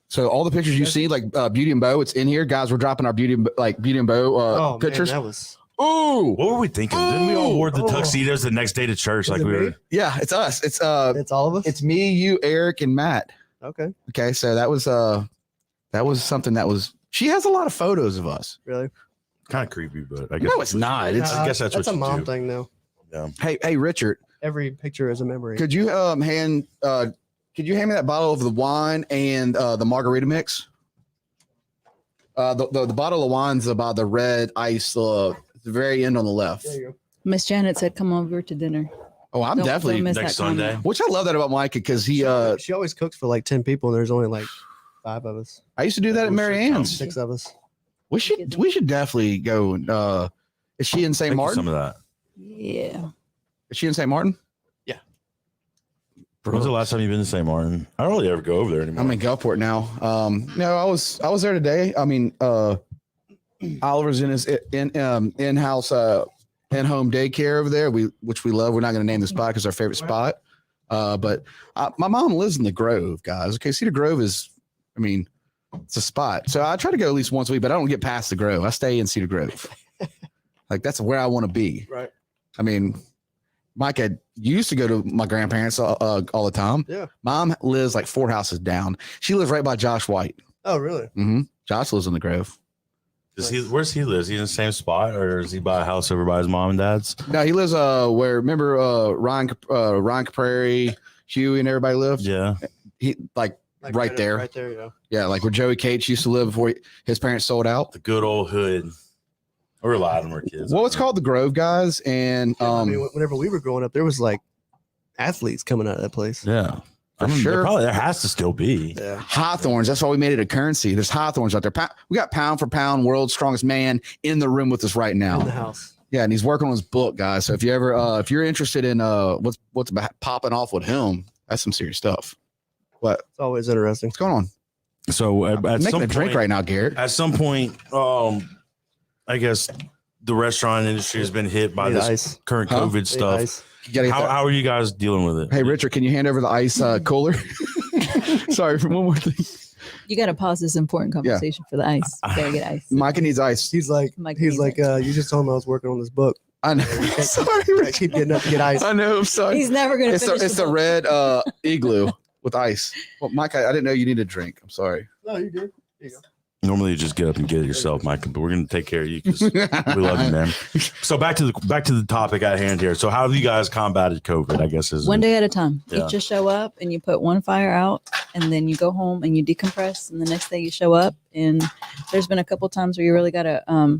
So all the pictures you see, like Beauty and Bow, it's in here. Guys, we're dropping our Beauty and Bow pictures. Man, that was Ooh, What were we thinking? Didn't we all wore the Oh. tuxedos the next day to church? Was Like it we me? were. yeah, it's us. It's all of us. it's me, you, Eric, and Matt. Okay, Okay, so that was something that was. She has a lot of photos of us. really? Kind of creepy, but I guess No, it's not. It's I guess that's what a you mom do. thing though. hey Richard, Every picture is a memory. could you hand me that bottle of the wine and the margarita mix? The bottle of wine's about the red ice, the very end on the left. There you go. Miss Janet said, come over to dinner. Oh, I'm Don't definitely. miss next that comment. Sunday. Which I love that about Micah because he. She always cooks for like 10 people, and there's only like 5 of us, I used to do that at Mary Ann's. 6 of us. We should definitely go. Is she in St. Thank you Martin? some of that. Yeah. Is she in St. Martin? Yeah. When's the last time you've been to St. Martin? I don't really ever go over there anymore. I'm in Gulfport now. No, I was there today. I mean, Oliver's in his in-house in-home daycare over there, which we love. We're not going to name the spot because our favorite spot. But my mom lives in the Grove, guys. Okay, Cedar Grove is, I mean, it's a spot. So I try to go at least once a week, but I don't get past the Grove. I stay in Cedar Grove. Like that's where I want to be. Right. I mean, Mike had used to go to my grandparents all the time. Yeah. Mom lives like 4 houses down. She lives right by Josh White. Oh, really? Mm-hmm. Josh lives in the Grove. Where's he live? Is he in the same spot, or is he by a house over by his mom and dad's? No, he lives where remember Ryan Prairie, Huey, and everybody lived. Yeah, He like right there. Right there, yeah. Yeah, like where Joey Cates used to live before his parents sold out. the good old hood. Or a lot of them were kids. Well, it's called the Grove, guys, and I mean, whenever we were growing up, there was like athletes coming out of that place. Yeah, For sure. There has to still be. Yeah. Hawthorns. That's why we made it a currency. There's Hawthorns out there. We got pound for pound, world's strongest man in the room with us right In the now. house. Yeah, and he's working on his book, guys. So if you ever, if you're interested in what's popping off with him, that's some serious stuff. What? It's always interesting. What's going on? So I'm at making some a drink point, right now, Garrett. at some point, I guess the restaurant industry has been hit by Need this ice. current Huh? COVID Need stuff. ice. You gotta get that- How are you guys dealing with it? Hey, Richard, can you hand over the ice cooler? Sorry for one more thing. You got to pause this important conversation for the ice. You got to get ice. Micah needs ice. He's like, Mike he's needs like, it. you just told him I was working on this book. I know. I Sorry, Richard. keep getting up to get ice. I know. I'm sorry. He's never going to It's finish. the red igloo with ice. Well, Mike, I didn't know you needed a drink. I'm sorry. No, you did. There you go. Normally, you just get up and get it yourself, Mike. But we're going to take care of you because we love you, man. So back to the topic at hand here. So how have you guys combated COVID? I guess is one day at a time. Yeah. You just show up and you put one fire out, and then you go home and you decompress. And the next day you show up, and there's been a couple times where you really got to.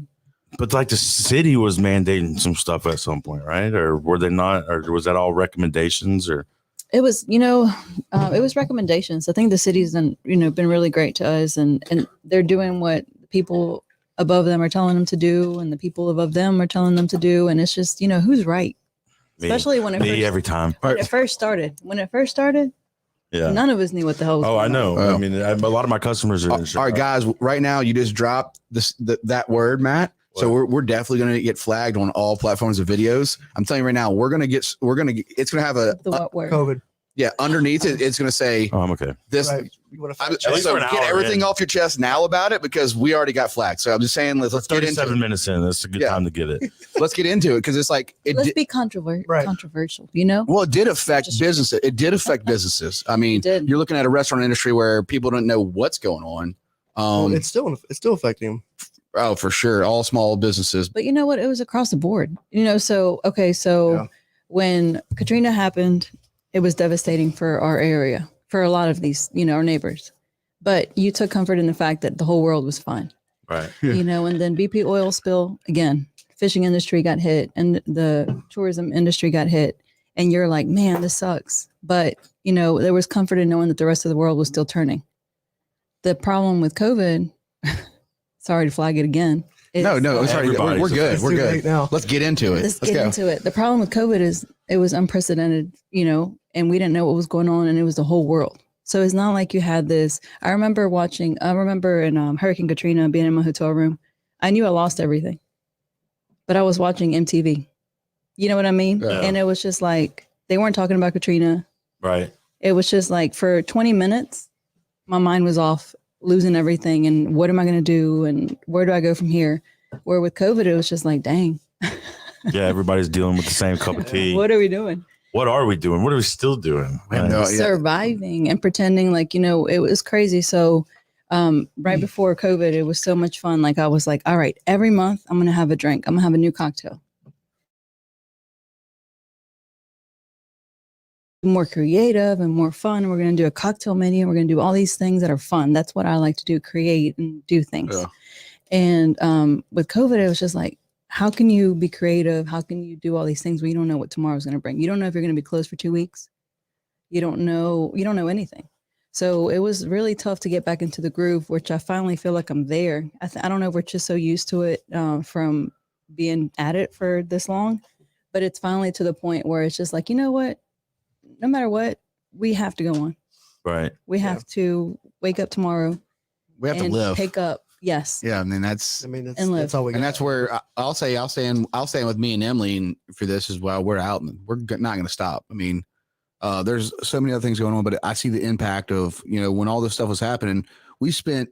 But like the city was mandating some stuff at some point, right? Or were they not? Or was that all recommendations? Or It was, it was recommendations. I think the city's done, been really great to us, and they're doing what people above them are telling them to do, and the people above them are telling them to do, and it's just, who's right? me, Especially when it me first, every time? when it first started. When it first started, Yeah. none of us knew what the hell was Oh, I going on. know. Wow. I mean, a lot of my customers are. All right, guys. Right now, you just dropped that word, Matt. So we're definitely going to get flagged on all platforms of videos. I'm telling you right now, it's going to have The what word? COVID. underneath it. It's going to say Oh, I'm okay. this. Right. You want to I, fact At least so for an get hour everything in. off your chest now about it because we already got flagged. So I'm just saying, let's get into 37 minutes in. That's a good Yeah. time to get it. let's get into it because it's like Let's be controversial. Right. Controversial, Well, it did affect Just- businesses. It did affect businesses. I mean, It did. you're looking at a restaurant industry where people don't know what's going on. well, it's still affecting him. Oh, for sure. All small businesses. But you know what? It was across the board. So Yeah. when Katrina happened, it was devastating for our area, for a lot of these, our neighbors. But you took comfort in the fact that the whole world was fine, Right. Yeah. and then BP oil spill again, fishing industry got hit and the tourism industry got hit. And you're like, man, this sucks. But, there was comfort in knowing that the rest of the world was still turning. The problem with COVID, sorry to flag it again. No, sorry. Everybody's We're good. It's We're too good. late now. Let's get into it. Let's Let's get go. into it. The problem with COVID is it was unprecedented, and we didn't know what was going on, and it was the whole world. So it's not like you had this. I remember in Hurricane Katrina being in my hotel room. I knew I lost everything, but I was watching MTV. You know what I mean? Yeah. And it was just like they weren't talking about Katrina. Right. It was just like for 20 minutes, my mind was off, losing everything, and what am I going to do, and where do I go from here? Where with COVID, it was just like, dang, Yeah. Everybody's dealing with the same cup of tea. what are we doing? What are we doing? What are we still doing? I have no- yeah. Surviving and pretending like, it was crazy. So right before COVID, it was so much fun. Like I was like, all right, every month I'm going to have a drink. I'm going to have a new cocktail. More creative and more fun. We're going to do a cocktail menu. We're going to do all these things that are fun. That's what I like to do, create and do things. Yeah. And with COVID, it was just like, how can you be creative? How can you do all these things when you don't know what tomorrow's going to bring? You don't know if you're going to be closed for 2 weeks. You don't know anything. So it was really tough to get back into the groove, which I finally feel like I'm there. I don't know if we're just so used to it from being at it for this long, but it's finally to the point where it's just like, you know what? No matter what, we have to go on. Right. We have to wake up tomorrow. We have to and live. pick up. Yes. Yeah, I mean that's And live. that's all we got. and that's where I'll stand with me and Emily and for this as well. We're out and we're not going to stop. I mean, there's so many other things going on, but I see the impact of, when all this stuff was happening, we spent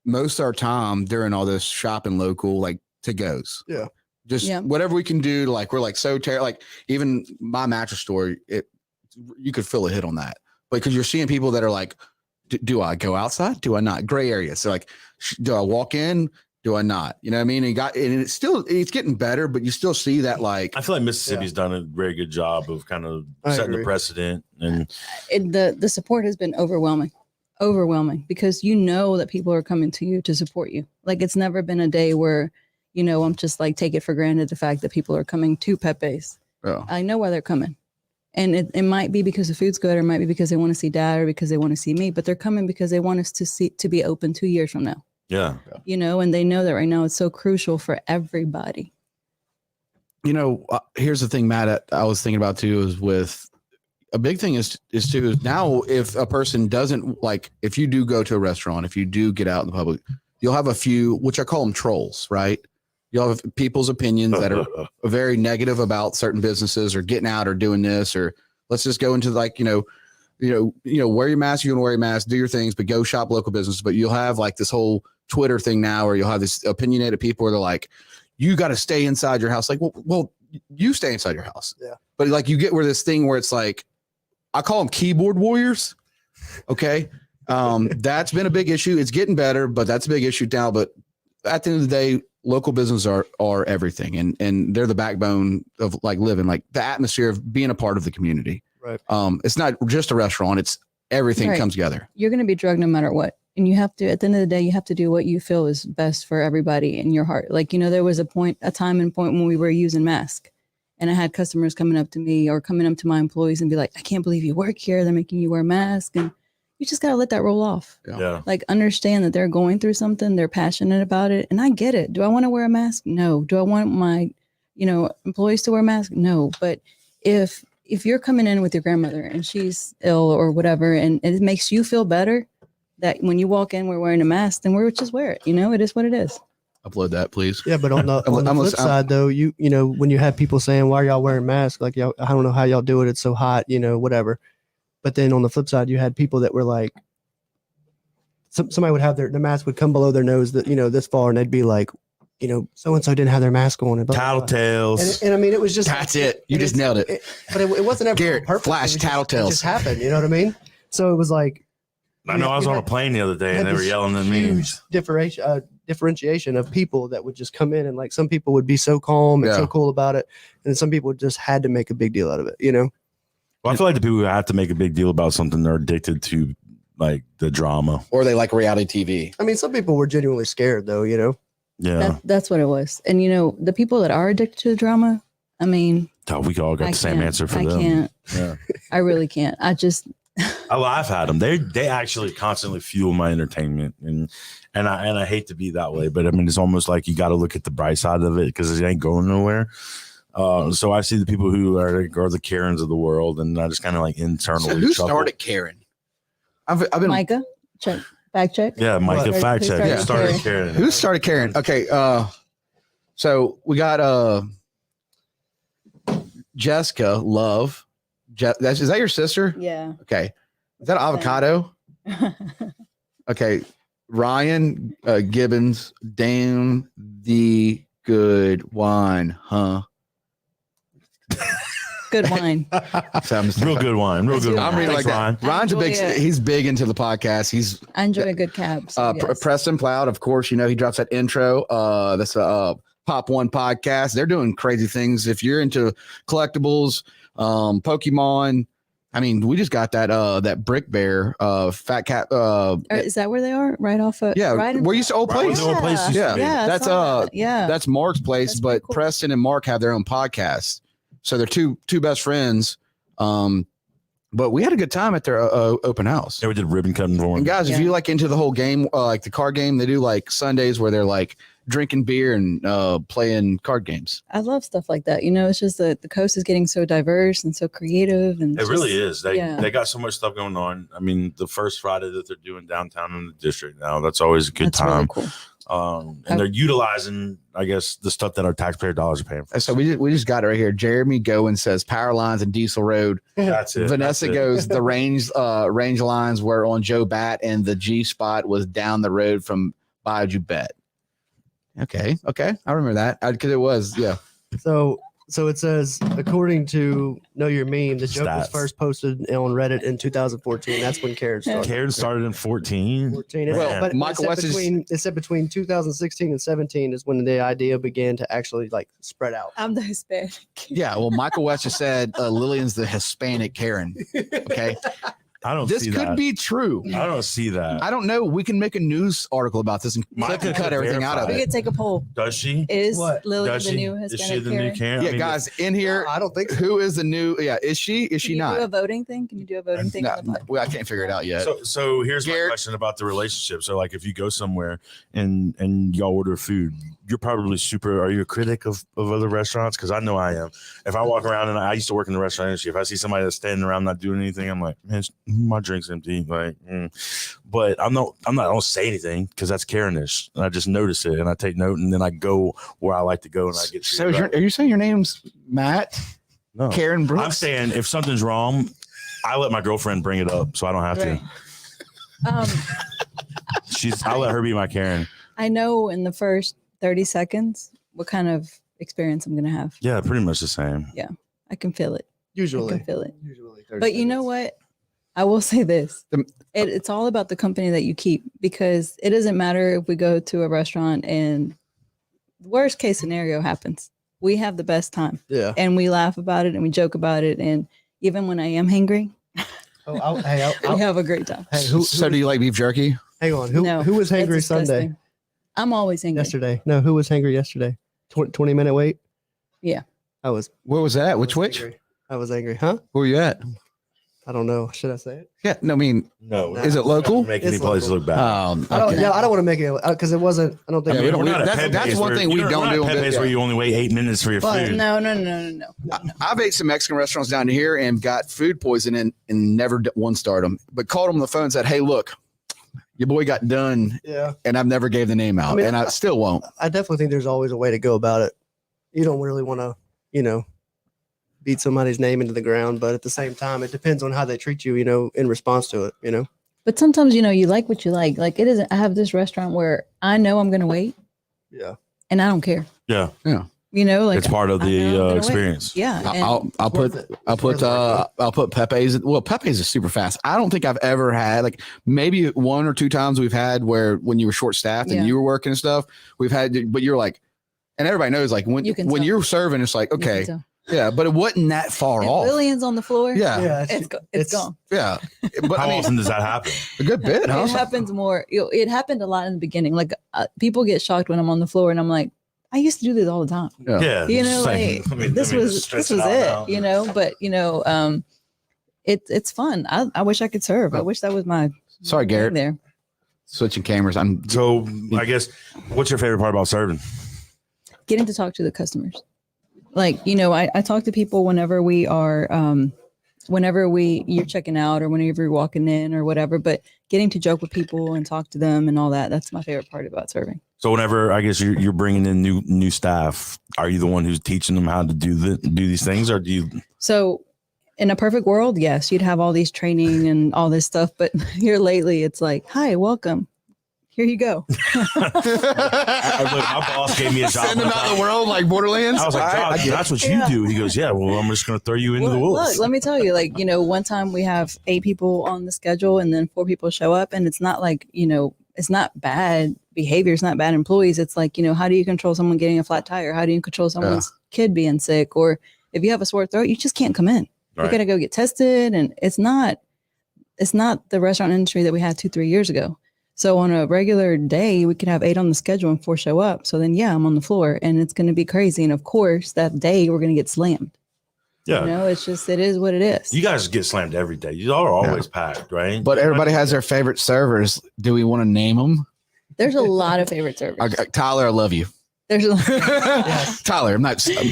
most of our time during all this shopping local, like to goes. Yeah. Just whatever we can do to we're like so tired. Like even my mattress store, you could feel a hit on that. Because you're seeing people that are like, do I go outside? Do I not? Gray area. So like, do I walk in? Do I not? You know what I mean? And it's getting better, but you still see that like. I feel like Mississippi's done a very good job of kind of setting the precedent, and the support has been overwhelming because that people are coming to you to support you. Like it's never been a day where, I'm just like take it for granted the fact that people are coming to Pepe's. Oh. I know why they're coming. And it might be because the food's good, or it might be because they want to see dad, or because they want to see me, but they're coming because they want us to be open 2 years from now. Yeah. And they know that right now it's so crucial for everybody. Here's the thing, Matt, I was thinking about too, is with a big thing is now if a person doesn't if you do go to a restaurant, if you do get out in the public, you'll have a few, which I call them trolls, right? You'll have people's opinions that are very negative about certain businesses or getting out or doing this, or let's just go into wear your mask. You can wear your mask, do your things, but go shop local businesses. But you'll have this whole Twitter thing now, where you'll have this opinionated people where they're like, you got to stay inside your house. Like, well, you stay inside your house. Yeah. But you get where this thing where it's like, I call them keyboard warriors. Okay. That's been a big issue. It's getting better, but that's a big issue now. But at the end of the day, local businesses are everything, and they're the backbone of living, the atmosphere of being a part of the community. Right. It's not just a restaurant; it's everything comes together. You're going to be drugged no matter what, and you have to. At the end of the day, you have to do what you feel is best for everybody in your heart. There was a time when we were using masks, and I had customers coming up to me or coming up to my employees and be like, "I can't believe you work here. They're making you wear masks," and you just got to let that roll off. Yeah. Understand that they're going through something. They're passionate about it. And I get it. Do I want to wear a mask? No. Do I want my, employees to wear masks? No. But if you're coming in with your grandmother and she's ill or whatever, and it makes you feel better that when you walk in, we're wearing a mask, then we're just wear it. It is what it is. Upload that, please. Yeah. But on the flip side though, when you have people saying, why are y'all wearing masks? Like, y'all, I don't know how y'all do it. It's so hot, whatever. But then on the flip side, you had people that were like, somebody would have their mask would come below their nose, that this far, and they'd be like, so and so didn't have their mask on. And tattletales. And I mean, it was just that's it. You just nailed it. But it wasn't ever Garrett, perfect. flash tattletales. It just happened. You know what I mean? So it was like, I know I was on a plane the other day and they were yelling at me. Huge differentiation of people that would just come in, and some people would be so calm and so cool about it, and some people just had to make a big deal out of it. Well, I feel like the people who have to make a big deal about something, they're addicted to the drama, or they like reality TV. I mean, some people were genuinely scared, though. Yeah, that's what it was. And the people that are addicted to the drama, I mean, we all got the same answer for them. I can't. Yeah, I really can't. I've had them. They actually constantly fuel my entertainment, and I hate to be that way, but I mean, it's almost like you got to look at the bright side of it because it ain't going nowhere. So I see the people who are the Karens of the world, and I just kind of internally. So who started Karen? I've been Micah. Fact check. Yeah, Micah. Fact check. Who started Karen? Who started Karen? Okay. So we got Jessica Love. Is that your sister? Yeah. Okay. Is that avocado? Okay. Ryan Gibbons. Damn the good wine, huh? Good wine. Real good wine. Real good wine. I'm really like that. Ryan's he's big into the podcast. I enjoy a good cab. So yes. Preston Plowd, of course, he drops that intro. That's a Pop One podcast. They're doing crazy things. If you're into collectibles, Pokemon, I mean, we just got that Brick Bear, Fat Cat. Is that where they are? Right off of where used to old place. Old place used to be. That's Mark's place, That's but cool. Preston and Mark have their own podcast. So they're two best friends. But we had a good time at their open house. Yeah, we did ribbon cutting for them. And guys, if you into the whole game, the card game, they do Sundays where they're drinking beer and playing card games. I love stuff like that. It's just that the coast is getting so diverse and so creative, and It really is. They yeah. got so much stuff going on. I mean, the first Friday that they're doing downtown in the district now, that's always a good That's time. really cool. And they're utilizing, I guess, the stuff that our taxpayer dollars are paying for. So we just got it right here. Jeremy Goen says power lines and Diesel Road. That's it. Vanessa goes the range lines were on Joe Bat, and the G spot was down the road from Bayou Bet. Okay, I remember that because it was So it says, according to Know Your Meme, the joke was Stats. first posted on Reddit in 2014. That's when Karen started. Karen started in 14. 14. Well, But Michael West is- it said between 2016 and 17 is when the idea began to actually like spread out. I'm the Hispanic. Yeah, well, Michael West just said Lillian's the Hispanic Karen. Okay, I don't this see could that. be true. I don't see that. I don't know. We can make a news article about this and Michael clip and cut could everything out of We verify it. could take a poll. Does she? Is What? Lillian Does the she? new Is Hispanic she the Karen? new Karen? Yeah, I mean, guys, in here, I don't think so. who is the new? Yeah, is she? Is she Can you do a not? voting thing? Can you do a voting thing? No, on the pod? well, I can't figure it out yet. So here's my Garrett? question about the relationship. So like if you go somewhere and y'all order food, you're probably are you a critic of other restaurants? Because I know I am. If I walk around and I used to work in the restaurant industry, if I see somebody that's standing around not doing anything, I'm like, man, my drink's empty. Like, but I don't say anything because that's Karenish. And I just notice it and I take note and then I go where I like to go and I get So treated right. are you saying your name's Matt? No. Karen Brooks? I'm saying if something's wrong, I let my girlfriend bring it up so I don't have Right. to. I'll let her be my Karen. I know in the first 30 seconds what kind of experience I'm going to have. Yeah, pretty much the same. I can feel it. I Usually. can feel it. Usually 30 But you know seconds. what? I will say this. The- It's all about the company that you keep, because it doesn't matter if we go to a restaurant and the worst case scenario happens. We have the best time Yeah. and we laugh about it and we joke about it. And even when I am hangry, we have a great time. Hey, who, So do you like beef jerky? hang on. No, Who was that's hangry Sunday? disgusting. I'm always hangry. Yesterday. No, who was hangry yesterday? 20-minute wait? Yeah. I was. Where was that? Which? angry. I was angry. Huh? Where were you at? I don't know. Should I say it? Yeah, no, I mean, No. is it local? Make It's any place local. look bad. I don't. Okay. Yeah, I don't want to make it because it wasn't. I don't think. Yeah, we don't- We're not at that's Pepe's one where- thing we we're don't not do at on Pepe's Good- where you only wait 8 minutes for your But food. No. I've ate some Mexican restaurants down here and got food poisoning and never one starred them, but called them on the phone and said, "Hey, look, your boy got done," Yeah. and I've never gave the name out, I mean, and I still won't. I definitely think there's always a way to go about it. You don't really want to, beat somebody's name into the ground, but at the same time, it depends on how they treat you, in response to it, But sometimes, you like what you like. Like it isn't, I have this restaurant where I know I'm going to wait Yeah. and I don't care. Yeah. Like It's part of I know I'm the gonna wait. experience. Yeah. and- I'll put Pepe's. Well, Pepe's is super fast. I don't think I've ever had, like, maybe 1 or 2 times we've had where when you were short staffed Yeah. and you were working and stuff, we've had, but you're like, and everybody knows, like, when You can when tell. you're serving, it's like, you can okay, tell. yeah, but it wasn't that far If off. Lillian's on the floor. Yeah, It's gone. yeah. But How I mean, often does that happen? a good bit, huh? It happens more. It happened a lot in the beginning. Like people get shocked when I'm on the floor and I'm like, I used to do this all the time. Yeah. This was stretch it. out now. But it's fun. I wish I could serve. I wish that was my Sorry, thing Garrett. there. Switching cameras. So I guess what's your favorite part about serving? Getting to talk to the customers. Like, I talk to people whenever we are you're checking out or whenever you're walking in or whatever, but getting to joke with people and talk to them and all that's my favorite part about serving. So whenever I guess you're bringing in new staff, are you the one who's teaching them how to do these things, or do you? So in a perfect world, yes, you'd have all these training and all this stuff, but here lately it's like, hi, welcome. Here you go. Look, my boss gave me a job. Send them out in the world like Borderlands. I was like, All right, "Josh, I get it. that's what you do." He goes, "Yeah, well, I'm just going to throw you into the Look, wolves." let me tell you, one time we have 8 people on the schedule and then 4 people show up, and it's not like, it's not bad behavior. It's not bad employees. It's like, how do you control someone getting a flat tire? How do you control someone's kid being sick? Or if you have a sore throat, you just can't come in. Right. You got to go get tested. And it's not the restaurant industry that we had 2-3 years ago. So on a regular day, we could have 8 on the schedule and 4 show up. So then, I'm on the floor and it's going to be crazy. And of course, that day we're going to get slammed. Yeah, It's just, it is what it is. you guys get slammed every day. You all are always packed, right? But everybody has their favorite servers. Do we want to name them? There's a lot of favorite servers. Tyler, I love you. There's a Tyler,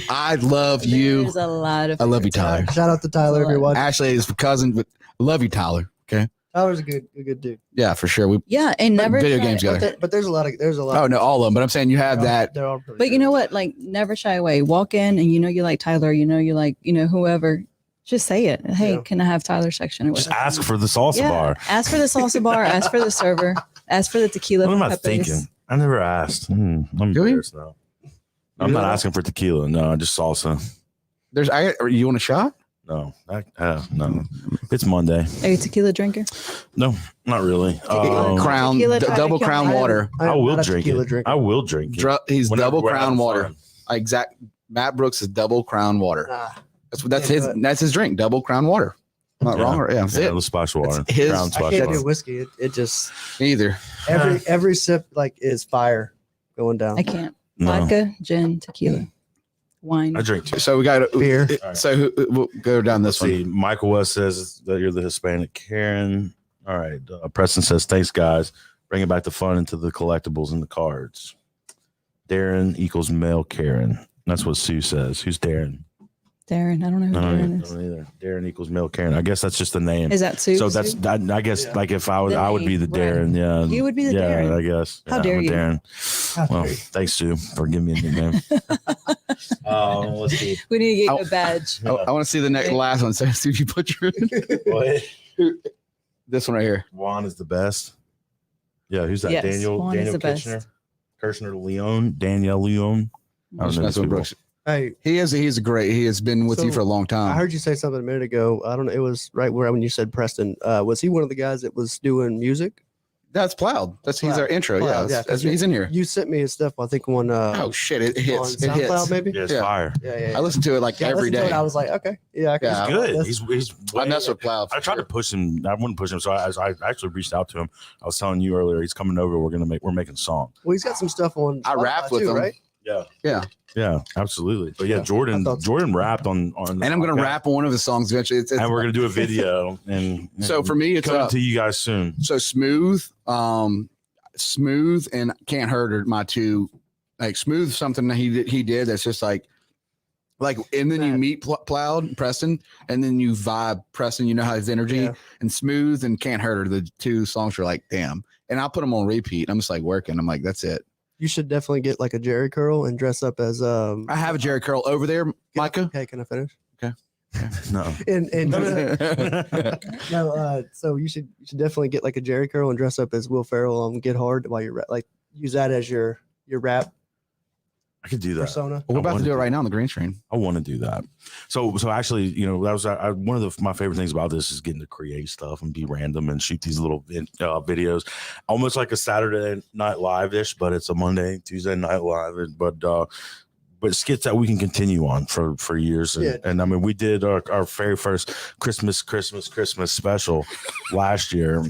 I love you. There's a lot of. I love you, Tyler. Shout out to Tyler if you're watching. Ashley is cousin, but I love you, Tyler. Okay. Tyler's a good dude. Yeah, for sure. We Yeah, and never video shy- games together. But there's a lot. Oh no, all of them. But I'm saying you have that. They're all pretty But you good. know what? Like, never shy away. Walk in, and you know you like Tyler. You know you like whoever. Just say it. Hey, Yeah. can I have Tyler's section? Or Just whatever. ask for the salsa bar. Ask for the salsa bar. Ask for the server. Ask for the tequila. What am I Pepes. thinking? I never asked. I'm Really? embarrassed now. I'm not asking for tequila. No, just salsa. You want a shot? No, no. It's Monday. Are you a tequila drinker? No, not really. Crown, Tequila, try double to crown kill me. water. I will not a drink tequila it. drinker. I will drink it. He's Whenever double we're crown having water. fun. Matt Brooks is double crown water. Nah, That's can't do it. that's his drink. Double crown water. I'm not wrong. Yeah, that's Yeah, it. the splash water. It's his- Brown I splash can't water. do whiskey. It just Either. every sip like is fire going down. I can't. No, Vodka, gin, tequila, wine. I drink too. So we got Beer. So we'll go down this See, one. Michael West says that you're the Hispanic Karen. All right. Preston says, thanks, guys. Bringing back the fun into the collectibles and the cards. Darren equals male Karen. That's what Sue says. Who's Darren? Darren. I don't know who I Darren is. don't either. Darren equals male Karen. I guess that's just the name. Is that Sue? So that's Sue? I guess Yeah. like if I was The I would be the name, Darren. Yeah. You would be the yeah, Darren. I guess. How Yeah, dare I'm a you. Darren. Well, thanks, Sue, for giving me a nickname. Let's see. We need to get Oh. you a badge. I want to see the last one. So see if you put your this one right here. Juan is the best. Yeah, who's that? Yes, Daniel Juan is Daniel the best. Kirshner Leon. Danielle Leon. I don't know That's these what people. Brooks. Hey, He's a great. He has been with you So, for a long I time. heard you say something a minute ago. I don't know. It was right where when you said Preston. Was he one of the guys that was doing music? That's Plowed. He's our intro. Plowed, Yeah, yeah. he's in here. You sent me his stuff. I think on Oh shit! It on hits. It SoundCloud hits. maybe. Yeah, it's Yeah. fire. Yeah. I listen to it like Yeah, I every listened to day. it, I was like, okay, yeah, Yeah. Good. He's He's I mess with Plowed. I tried to push him. I wouldn't push him, so I actually reached out to him. I was telling you earlier, he's coming over. We're making a song. well, he's got some stuff on. I Spotify rap with too, him. right? Yeah, absolutely. But yeah, Yeah, I Jordan thought rapped on And I'm gonna rap on one of his songs eventually. It's and we're gonna do a video. And so for me, it's coming to you guys soon. so smooth, smooth, and can't hurt are my two. Like smooth, something that he did that's just like, and then you meet Plowed Preston, and then you vibe Preston. You know how his energy Yeah. and smooth and can't hurt are the two songs are like damn. And I'll put them on repeat. I'm just like working. I'm like that's it. You should definitely get like a Jerry curl and dress up as I have a Jerry curl over there, Micah. Okay, can I finish? No. And no, so you should definitely get like a Jerry curl and dress up as Will Ferrell on Get Hard while you're like use that as your rap I could do that. persona. We're about to wanna do it right now on the green screen. I want to do that. So actually, you know, that was one of my favorite things about this is getting to create stuff and be random and shoot these little videos, almost like a Saturday Night Live-ish, but it's a Monday, Tuesday Night Live. But skits that we can continue on for years. And, Yeah. and I mean, we did our very first Christmas special last year.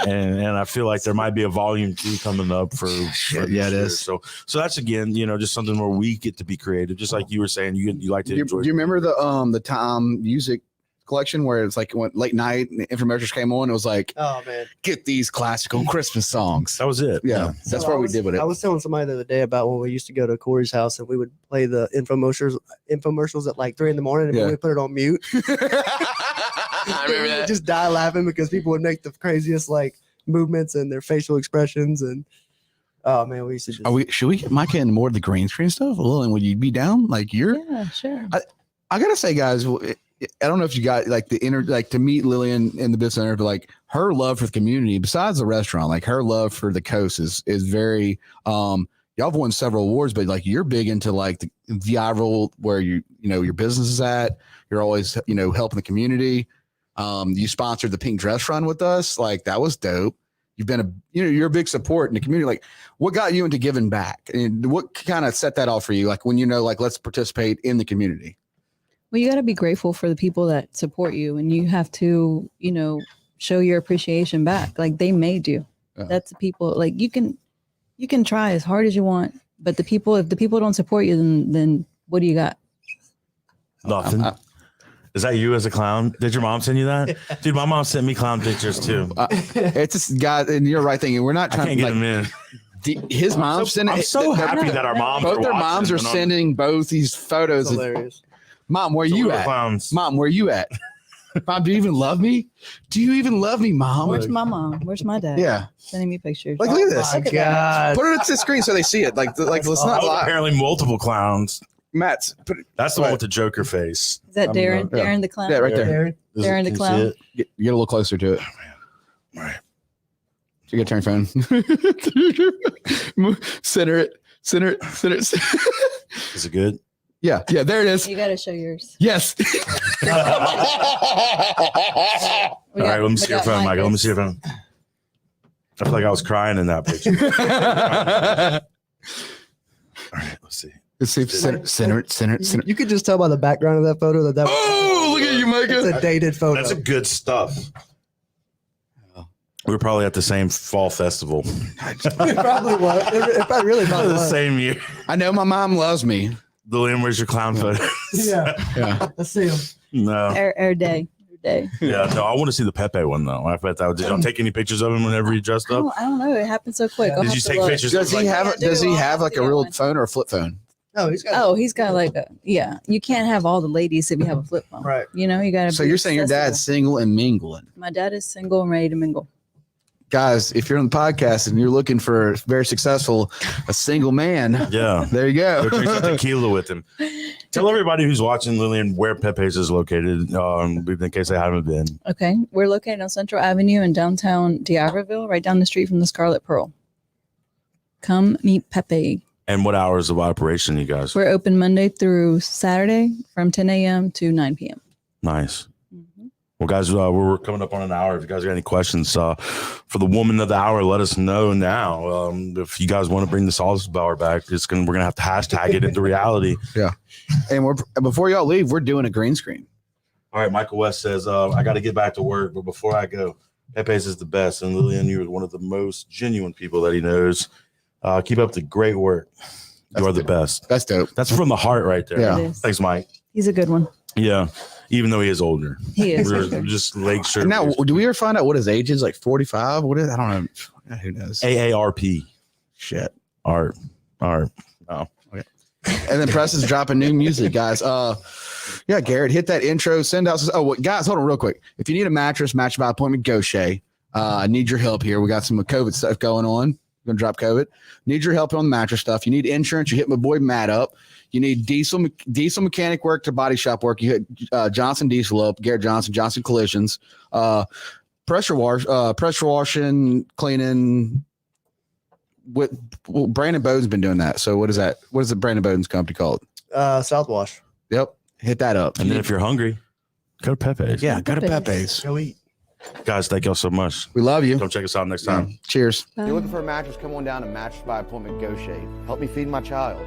And I feel like there might be a volume 2 coming up for Shit, this yeah, it year. is. So that's again, you know, just something where we get to be creative, just like you were saying, you like to Do you enjoy. remember the Tom music collection where it's like when late night and infomercials came on? It was like Oh man, get these classical Christmas songs. That was it. Yeah, that's So what I we was- did with it. I was telling somebody the other day about when we used to go to Corey's house and we would play the infomercials at like 3 a.m. and Yeah. we would put it on mute. I remember We would that. just die laughing because people would make the craziest like movements and their facial expressions and oh man, we used to just Should we get Micah into more of the green screen stuff? Lillian, would you be down? Like Yeah, sure. I gotta say, guys, I don't know if you got like to meet Lillian in the business center, but like her love for the community, besides the restaurant, like her love for the coast is very. Y'all have won several awards, but like you're big into like the viral where you know your business is at. You're always helping the community. You sponsored the Pink Dress Run with us, like that was dope. You've been you're a big support in the community. Like, what got you into giving back, and what kind of set that off for you? Like when like let's participate in the community. Well, you got to be grateful for the people that support you, and you have to, show your appreciation back. Like they made you. Yeah. That's the people. Like you can try as hard as you want, but if the people don't support you, then what do you got? Nothing. Is that you as a clown? Did your mom send you that? Dude, my mom sent me clown pictures too. It's just God, and you're right thinking we're not I trying can't to get like them in. His mom's sending. I'm so happy that our moms. Both their moms are sending both these photos. That's hilarious. Mom, where you at? Clowns. Mom, where you at? Mom, do you even love me? Do you even love me, Mom? Where's my mom? Where's my dad? Yeah. Sending me pictures. Like, look at this. My God. Put it to the screen so they see it. Like let's not lie. Apparently, multiple clowns. Matt's put it. That's the one with the Joker face. Is that Darren? Yeah. Darren the clown? Yeah, right there. Darren the clown. Get a little closer to it. All right. You gotta turn your phone. Center it. Is it good? Yeah, there it is. You got to show yours. Yes. All right, let me see your phone, Michael. Let me see your phone. I feel like I was crying in that picture. All right, let's see. Let's see if center it. You could just tell by the background of that photo that Oh, look at you, Micah. it's a dated photo. That's a good stuff. We were probably at the same fall festival. It probably was. It probably really The was. same year. I know my mom loves me. Lillian, where's your clown photo? Yeah. Let's see him. No. Air day. Yeah, no, I want to see the Pepe one though. I bet that. Did y'all take any pictures of him whenever he dressed up? I don't know. It happened so quick. I'll Did have you to take look. pictures? Does he have? I do. Does he I'll have have like to a get real one. phone or a flip phone? No, he's got. Oh, he's got like a, yeah. You can't have all the ladies if you have a flip phone. Right. You know, you got to. So you're saying your dad's single and mingling? My dad is single and ready to mingle. Guys, if you're on the podcast and you're looking for very successful, a single man, Yeah. there you Go drink some go. tequila with him. Tell everybody who's watching, Lillian, where Pepe's is located, in case they haven't been. Okay. We're located on Central Avenue in downtown D'Iberville, right down the street from the Scarlet Pearl. Come meet Pepe. And what hours of operation, you guys? We're open Monday through Saturday from 10 a.m. to 9 p.m. Nice. Well, guys, we're coming up on an hour. If you guys got any questions for the woman of the hour, let us know now. If you guys want to bring the Salsa Bar back, we're gonna have to hashtag it into reality. And before y'all leave, we're doing a green screen. All right, Michael West says, I got to get back to work, but before I go, Pepe's is the best. And Lillian, you're one of the most genuine people that he knows. Keep up the great work. You are the best. That's dope. That's from the heart right there. Yeah. It is. Thanks, Mike. He's a good one. Yeah. Even though he is older. He is. We're just Lake Shirt. Now, do we ever find out what his age is? Like 45? What is? I don't know. Who knows? AARP. Shit. Art. Oh. And then Preston's dropping new music, guys. Yeah, Garrett, hit that intro. Send out. Guys, hold on real quick. If you need a mattress, match by appointment, go Shay. I need your help here. We got some COVID stuff going on. We're gonna drop COVID. Need your help on the mattress stuff. You need insurance. You hit my boy Matt up. You need diesel mechanic work to body shop work. You hit Johnson Diesel up. Garrett Johnson Collisions. Pressure washing, cleaning. Brandon Bowden's been doing that. So what is that? What is the Brandon Bowden's company called? Southwash. Yep. Hit that up. And then if you're hungry, go to Pepe's. Yeah, go to Pepe's. Pepe's. Go eat. Guys, thank y'all so much. We love you. Come check us out next time. Cheers. Bye. You're looking for a mattress? Come on down to Mattress by Appointment Go Shave. Help me feed my child.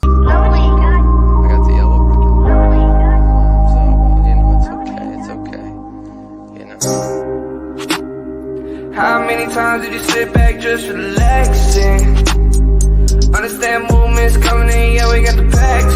Oh my god. I got the yellow one. Oh my god. So, it's okay. You know. How many times did you sit back just relaxing? Understand movements coming in, yeah, we got the pack